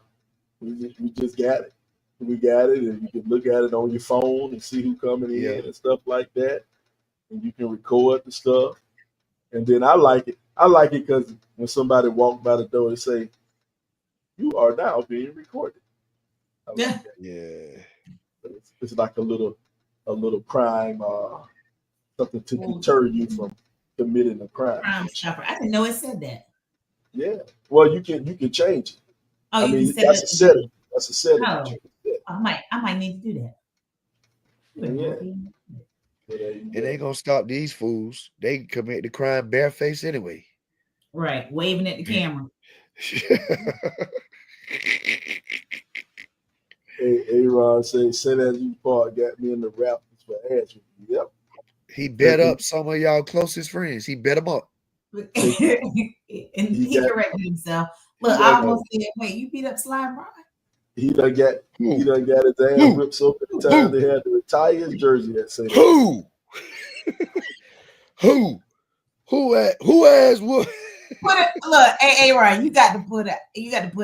we just got it. We got it, and you can look at it on your phone and see who coming in and stuff like that, and you can record the stuff. And then I like it. I like it because when somebody walk by the door, they say, "You are now being recorded." Yeah. It's like a little crime, something to deter you from committing a crime. Crime Stopper. I didn't know it said that. Yeah. Well, you can change it. Oh, I mean, that's a setting. That's a setting. Oh. I might need to do that. Yeah. It ain't gonna stop these fools. They commit the crime barefaced anyway. Right, waving at the camera. Hey, Ron say that you part got me in the Raptors for ass. Yep. He bet up some of y'all closest friends. He bet them up. And he corrected himself. Look, I almost said, wait, you beat up Slime Brian? He done got his ass whipped so many times they had to retire his jersey that same. Who asked what? Look, hey, Ryan, you got to put an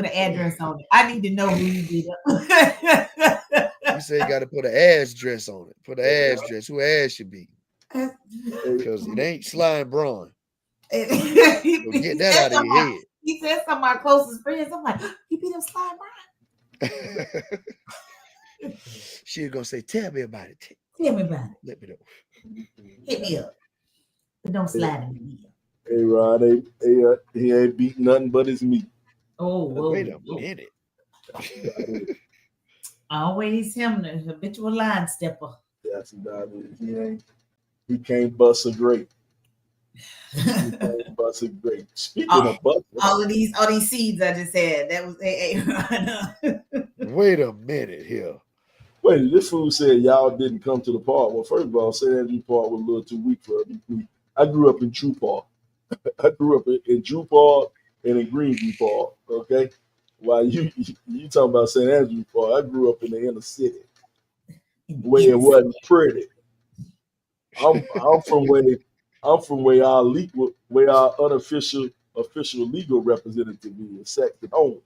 address on it. I need to know who you beat up. You say you got to put an address on it. Put an address. Who ass should be? Because it ain't slime brawn. So He get that out of your head. He said some of my closest friends. I'm like, you beat up slime brawn? She was gonna say, "Tell me about it. Tell me about it. Let me know. Hit me up. But don't slide in me. Hey, Ron, he ain't beat nothing but his meat. Oh, whoa. Wait a minute. Always him, the habitual line stepper. That's about it. He can't bust a grape. He can't bust a grape. Speaking of busting, all these seeds I just had, that was Wait a minute here. Wait, this fool said y'all didn't come to the park. Well, first of all, St. Andrew Park was a little too weak for me. I grew up in Drew Park. I grew up in Drew Park and in Greenview Park. Okay, while you talking about St. Andrew Park, I grew up in the inner city where it wasn't pretty. I'm from where our unofficial legal representative is, Sexton Holmes.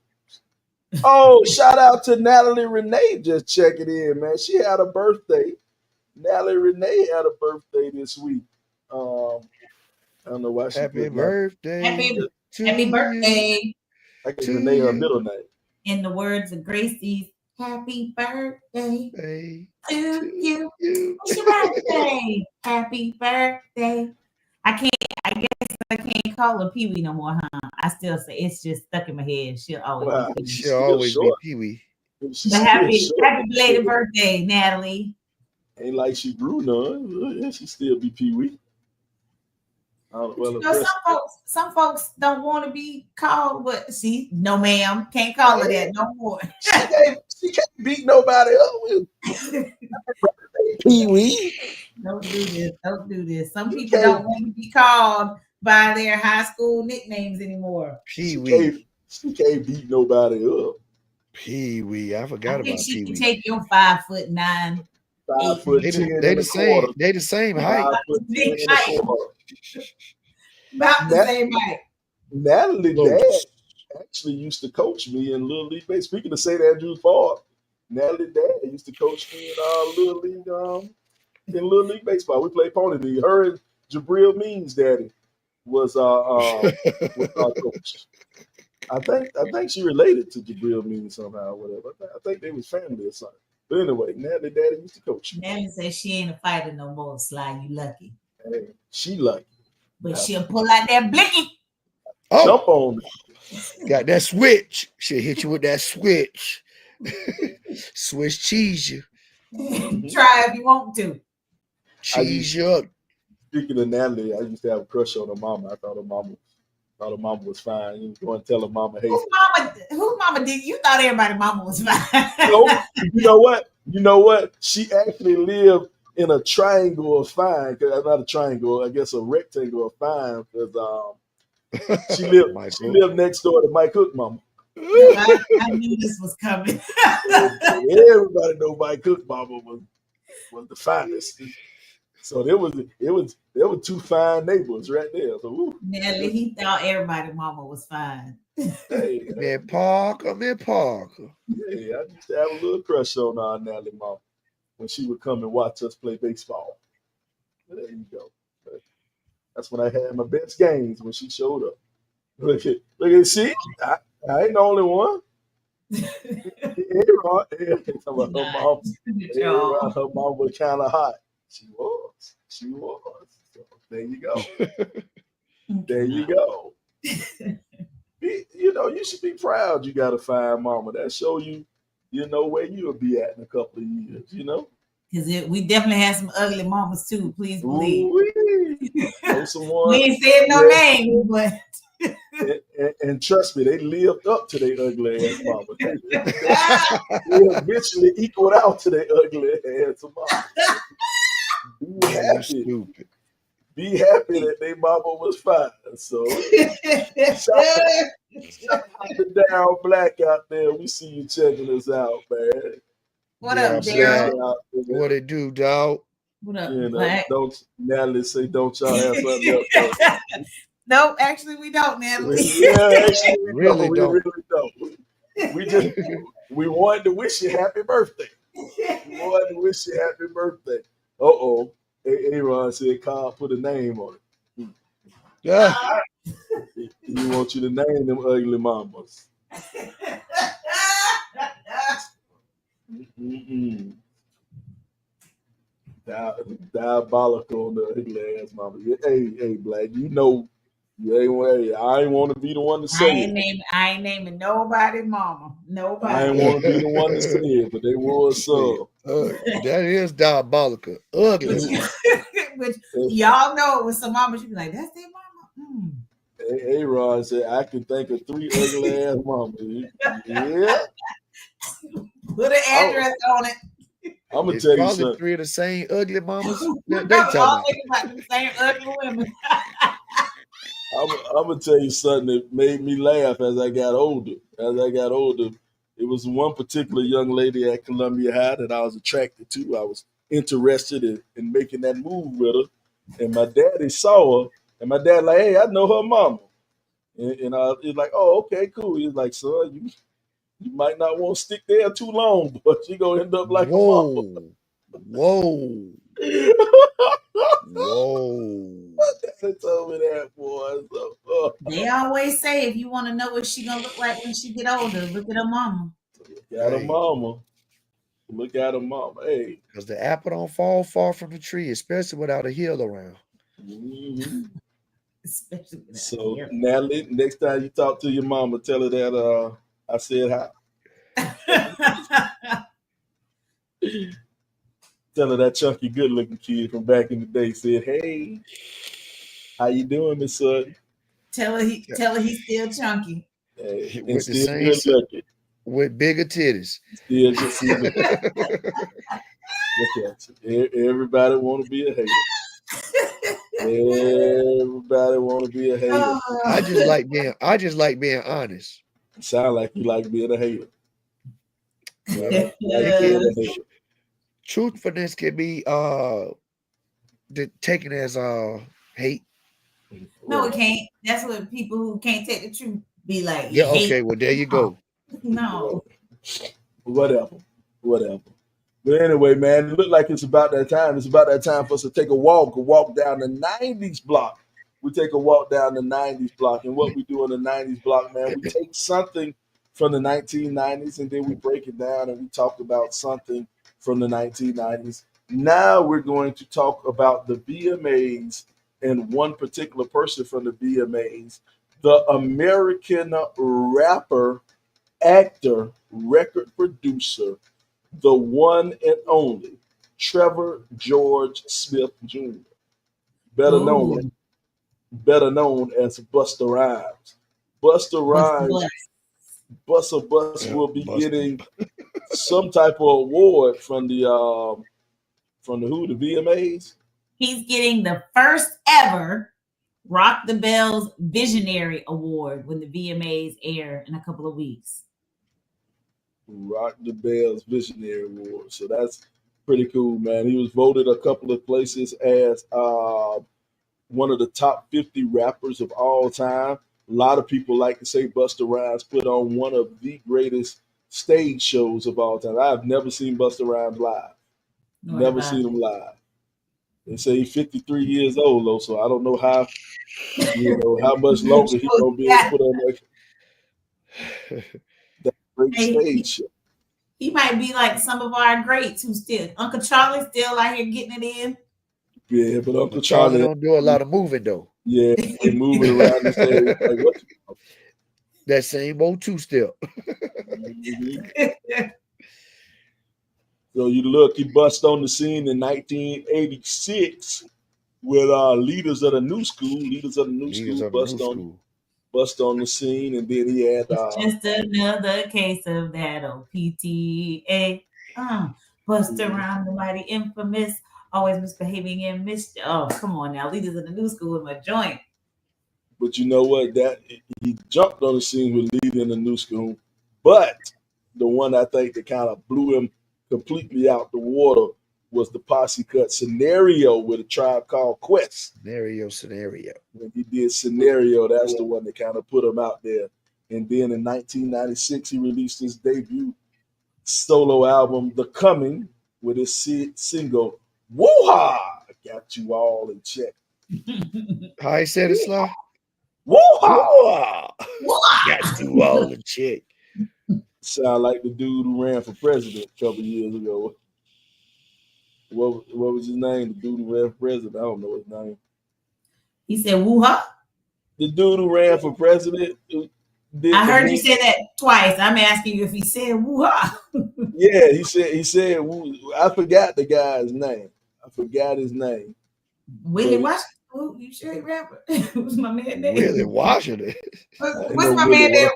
Oh, shout out to Natalie Renee just checking in, man. She had a birthday. Natalie Renee had a birthday this week. I don't know why she Happy birthday. Happy birthday. I guess Renee her middle name. In the words of Gracie's, happy birthday to you. It's your birthday. Happy birthday. I guess I can't call her Pee Wee no more, huh? I still say it's just stuck in my head. She'll always be Pee Wee. She'll always be Pee Wee. But happy belated birthday, Natalie. Ain't like she grew none. She still be Pee Wee. Some folks don't want to be called, but see, no ma'am, can't call her that no more. She can't beat nobody up. Pee Wee. Don't do this. Some people don't want to be called by their high school nicknames anymore. Pee Wee. She can't beat nobody up. Pee Wee. I forgot about Pee Wee. She can take your 5'9". 5'10". They the same height. About the same height. Natalie dad actually used to coach me in Little League Baseball. Speaking of St. Andrews Park, Natalie dad used to coach me in Little League Baseball. We played Pony League. Her and Jabril Means' daddy was our coach. I think she related to Jabril Means somehow, or whatever. I think they was family or something. But anyway, Natalie daddy used to coach me. Natalie says she ain't a fighter no more, Sly. You lucky. Hey, she lucky. But she'll pull out that blicky. Oh. Jump on it. Got that switch. She'll hit you with that switch. Swiss cheese you. Try if you want to. Cheese you up. Speaking of Natalie, I used to have a crush on her mama. I thought her mama was fine. You go and tell her mama, hey. Whose mama did you thought everybody's mama was fine? No, you know what? She actually lived in a triangle of fine. Not a triangle, I guess a rectangle of fine. Because she lived next door to Mike Cook mama. I knew this was coming. Everybody know Mike Cook mama was the finest. So there were two fine neighbors right there. So Natalie, he thought everybody's mama was fine. Hey, man, Parker. Hey, I used to have a little crush on our Natalie mama when she would come and watch us play baseball. There you go. That's when I had my best games, when she showed up. Look at see, I ain't the only one. Her mom was kind of hot. She was. So there you go. There you go. You should be proud you got a fine mama. That show you where you'll be at in a couple of years, Because we definitely had some ugly mamas too, please believe. We ain't said no name, but and trust me, they lived up to their ugly ass mama. They eventually equaled out to their ugly ass mama. Be happy that their mama was fine. So shout out to Down Black out there. We see you checking us out, man. What up, Daryl? What it do, dog? What up, Black? Don't Natalie say don't y'all have something else? Nope, actually we don't, Natalie. Actually, we really don't. We wanted to wish you happy birthday. Uh-oh. Aaron said, "Carl, put a name on it. Yeah. He wants you to name them ugly mamas." Mm-mm. Diabolical on the ugly ass mama. Yeah, hey, Black, you know, you ain't way. I ain't want to be the one to say it. I ain't naming nobody mama. I ain't Nobody. want to be the one to say it, but they was so. That is diabolical. Ugly. But y'all know with some mama, she be like, "That's their mama." Aaron said, "I can think of 3 ugly ass mamas." Yeah, Put an address on it. I'm gonna It's tell you probably something. 3 of the same ugly mamas We that they probably all talking think about the same ugly women. I'm gonna tell you something that made me laugh as I got older. It was one particular young lady at Columbia High that I was attracted to. I was interested in making that move with her, and my daddy saw her, and my dad like, "Hey, I know her mama," and I was like, "Oh, okay, cool." He was like, "Son, you might not want to stick there too long, but she gonna end up about. like a mama." Whoa. Whoa. They told me that, boy. So, They always say if you want to know what she gonna look like when she get older, look at her mama. look at her mama. Look at her mama. Hey. Because the apple don't fall far from the tree, especially without a hill around. Mm-hmm. Especially with that So hair. Natalie, next time you talk to your mama, tell her that I said hi. Tell her that chunky, good-looking kid from back in the day said, "Hey, how you doing, Miss Sutton?" tell her he's still chunky. Hey, and With the still same good looking. with bigger titties. Still good. See, look at you. Everybody want to be a hater. Everybody want to be a hater. I just like being honest. Sound like you like being a hater. Well, Like being a hater. truthfulness can be taken as hate. No, it can't. That's what people who can't take the truth be like. Yeah, Hate. okay, well there you go. No. Whatever. But anyway, man, it looked like it's about that time. It's about that time for us to take a walk down the 90s block. We take a walk down the 90s block. And what we do in the 90s block, man, we take something from the 1990s and then we break it down and we talk about something from the 1990s. Now we're going to talk about the VMAs and one particular person from the VMAs, the American rapper, actor, record producer, the one and only Trevor George Smith Jr., better known Ooh. better known as Busta Rhymes. Busta Rhymes, Busta Bus will be getting some type of award from the who, the VMAs. He's getting the first ever Rock the Bells Visionary Award when the VMAs air in a couple of weeks. Rock the Bells Visionary Award. So that's pretty cool, man. He was voted a couple of places as one of the top 50 rappers of all time. A lot of people like to say Busta Rhymes put on one of the greatest stage shows of all time. I've never seen Busta Rhymes live. Never seen him live. They say he's 53 years old, though, so I don't know how how much longer he's gonna be able to put on that great stage show. He might be like some of our greats who still Uncle Charlie still out here getting it in. Yeah, but Uncle Charlie don't do a lot of moving though. Yeah, they moving around the stage like what? That same old two-step. Mm-hmm. So you look, he bust on the scene in 1986 with leaders of the new school. Bust on the scene, and then he had just another case of that OPTA. Bust around the mighty infamous, always misbehaving and mischief. Oh, come on now, leaders of the new school in my joint. But you know what? That he jumped on the scene with leading in the new school, but the one I think that kind of blew him completely out the water was the posse cut Scenario with a Tribe Called Quest. Scenario. When he did Scenario, that's the one that kind of put him out there. And then in 1996, he released his debut solo album, The Coming, with his single, Woo-Ha! got you all in check. How he said it, Sly? Woo-ha! Got you all in check. Sound like the dude who ran for president a couple years ago. What was his name? The dude who ran for president. I don't know his name. He said woo-ha? The dude who ran for president. I heard you say that twice. I'm asking you if he said woo-ha. Yeah, he said I forgot the guy's name. I forgot his name. Willie Washington. Oh, you sure he rapper? What's my man name? Willie Washington. What's my man name?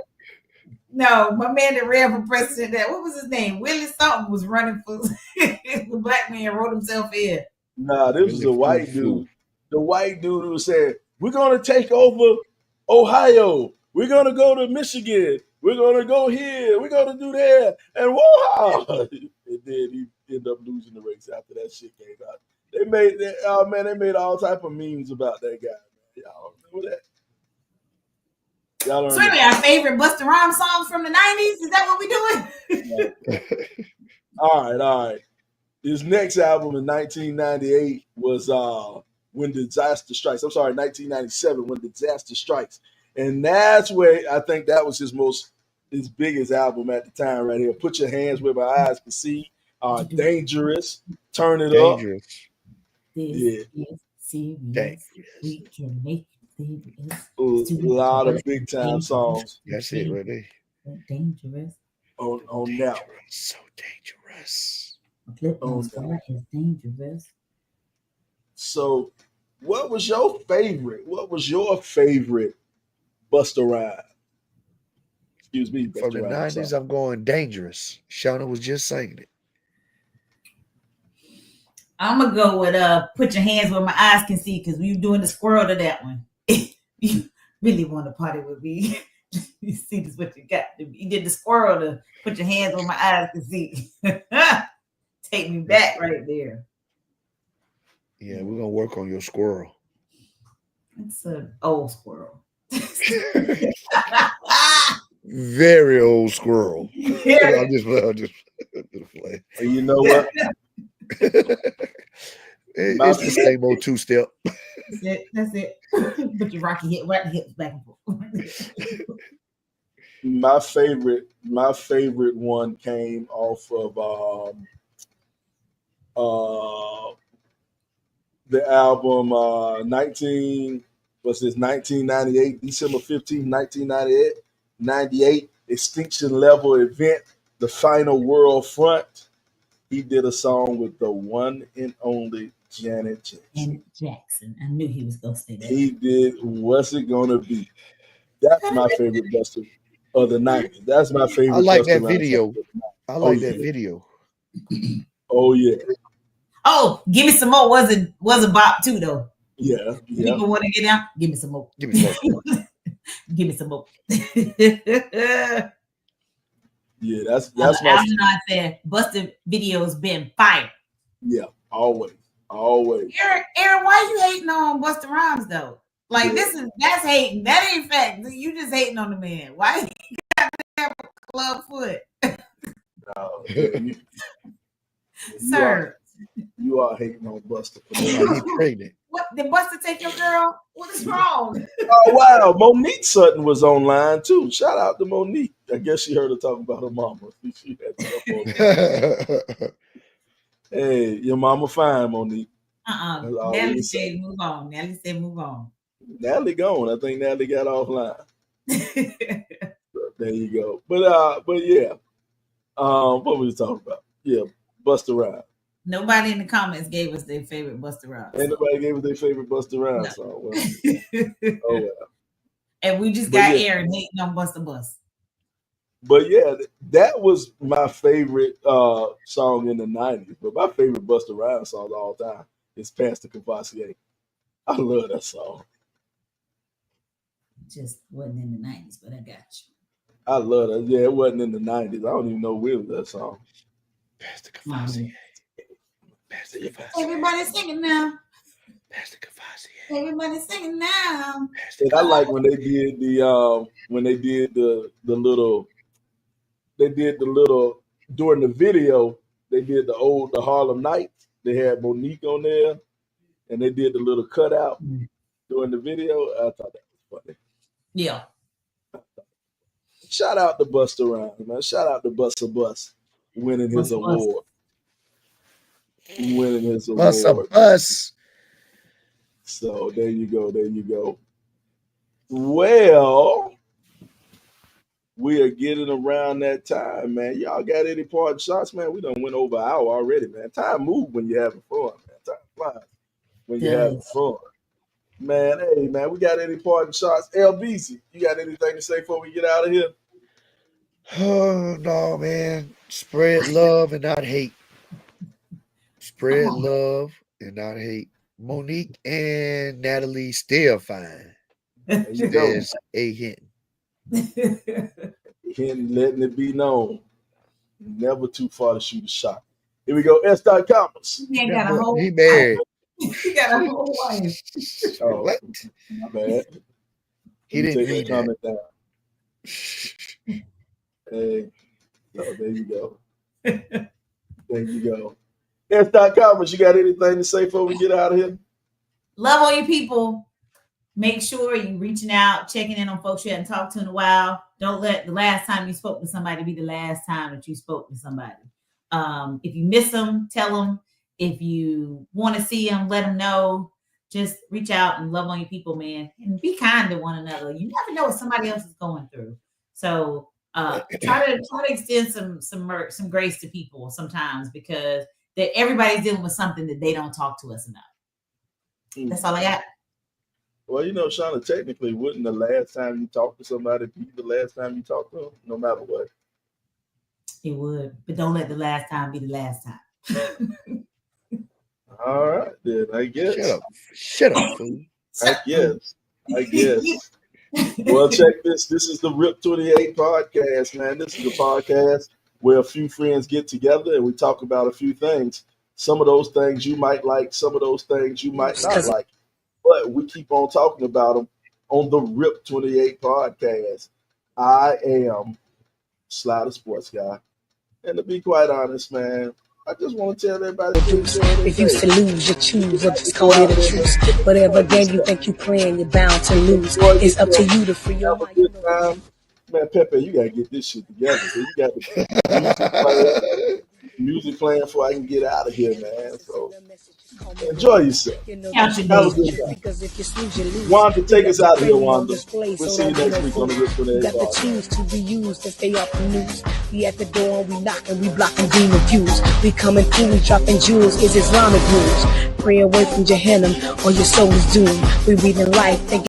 No, my man that ran for president. What was his name? Willie something was running for the black man wrote himself in. Nah, this was a white dude. The white dude who said, "We're gonna take over Ohio. We're gonna go to Michigan. We're gonna go here. We're gonna do that." And whoa! And then he ended up losing the race after that shit came out. They made all type of memes about that guy. Y'all remember that? Y'all so anyway, our favorite Busta Rhymes songs from the 90s? Is that what we doing? All right. His next album in 1998 was When Disaster Strikes. I'm sorry, 1997, When Disaster Strikes. And that's where I think that was his biggest album at the time right here. Put Your Hands Where My Eyes Can See. Dangerous. Turn It Up. This is serious. We can make it serious. A lot of big time songs. That's it right there. Dangerous. On that one. So dangerous. Flip on Star is dangerous. So, what was your favorite? Busta Rhymes? Excuse me, Busta From the Rhymes 90s, song. I'm going Dangerous. Shauna was just singing it. I'm gonna go with Put Your Hands Where My Eyes Can See, because we were doing the squirrel to that one. You really want to party with me? You see, this is what you got. You did the squirrel to Put Your Hands Where My Eyes Can See. Take me back right there. Yeah, we're gonna work on your squirrel. It's an old squirrel. Very old squirrel. I'm just playing. And you know what? It's the same old two-step. That's it. Put your rocky hips back and forth. My favorite one came off of the album 1998, December 15th, 1998, Extinction Level Event, The Final World Front. He did a song with the one and only Janet Jackson. I knew he was going to say that. He did What's It Gonna Be? That's my favorite Busta of the 90s. That's my favorite. I like Busta that Rhymes video. song. I like that video. Oh yeah. Oh, Give Me Some More was a bop too though. Yeah. People want to get down. Give me some more. Give me some more. Give me some more. Yeah, that's my. I said Busta video's been fire. Yeah, always. Aaron, why you hating on Busta Rhymes though? Like that's hating. That ain't fact. You just hating on the man. Why he got that club foot? No, sir. You are hating on Busta. He pregnant. What did Busta take your girl? What is wrong? Oh wow, Monique Sutton was online too. Shout out to Monique. I guess she heard her talk about her mama. She had stuff on. Hey, your mama fine, Monique. Natalie said move on. Natalie gone. I think Natalie got offline. There you go. But yeah. What were we talking about? Yeah, Busta Rhymes. Nobody in the comments gave us their favorite Busta Rhymes. Ain't nobody gave us their favorite Busta Rhymes song. Well, oh well. And we just got Aaron hating on Busta Bus. But yeah, that was my favorite song in the 90s. But my favorite Busta Rhymes song of all time is Pastor Cavassier. I love that song. Just wasn't in the 90s, but I got you. I love that. Yeah, it wasn't in the 90s. I don't even know where was that song. Pastor Cavassier. Pastor Cavassier. Everybody singing now. Pastor Cavassier. Everybody singing now. And I like when they did the little during the video, they did the Harlem Nights. They had Monique on there, and they did the little cutout during the video. I thought that was funny. Yeah. Shout out to Busta Rhymes, man. Shout out to Busta Bus winning his award. Winning his award. Bus. So there you go. There you go. Well, we are getting around that time, man. Y'all got any parting shots, man? We done went over an hour already, man. Time moves when you're having fun, man. Time flies when you're having fun. Man, hey, man, we got any parting shots? LBC, you got anything to say before we get out of here? Oh, no, man. Spread love and not hate. Spread love and not hate. Monique and Natalie still fine. There's a hint. Hint letting it be known. Never too far to shoot a shot. Here we go. S. Commas. He ain't got a whole He married. He got a whole wife. Oh, What? My bad. He didn't mean that. Comment down. Hey, so there you go. There you go. S. Commas, you got anything to say before we get out of here? Love all you people. Make sure you reaching out, checking in on folks you hadn't talked to in a while. Don't let the last time you spoke to somebody be the last time that you spoke to somebody. If you miss them, tell them. If you want to see them, let them know. Just reach out and love on your people, man. And be kind to one another. You never know what somebody else is going through. So try to extend some grace to people sometimes, because everybody's dealing with something that they don't talk to us about. That's all I got. Well, you know, Shauna, technically, wouldn't the last time you talk to somebody be the last time you talk to them, no matter what? It would, but don't let the last time be the last time. All right, then, I guess. Shut up, fool. I guess. Well, check this. This is the RIP 28 podcast, man. This is the podcast where a few friends get together and we talk about a few things. Some of those things you might like, some of those things you might not like. But we keep on talking about them on the RIP 28 podcast. I am Sly the Sports Guy. And to be quite honest, man, I just want to tell everybody if you to lose, you choose, or just call it a truce. Whatever game you think you playing, you're bound to lose. It's up to you to free your mind. Man, Pepe, you gotta get this shit together. So you got the music playing before I can get out of here, man. So enjoy yourself. Have a good time. Wanda, take us out of here, Wanda. We'll see you next week on the RIP 28 got the choose to be used and stay up in news. We at the door and we knocking, we blocking demon views. We coming through, we dropping jewels, is Islamic rules. Pray away from Jahannam or your soul is doomed. We reading life, thinking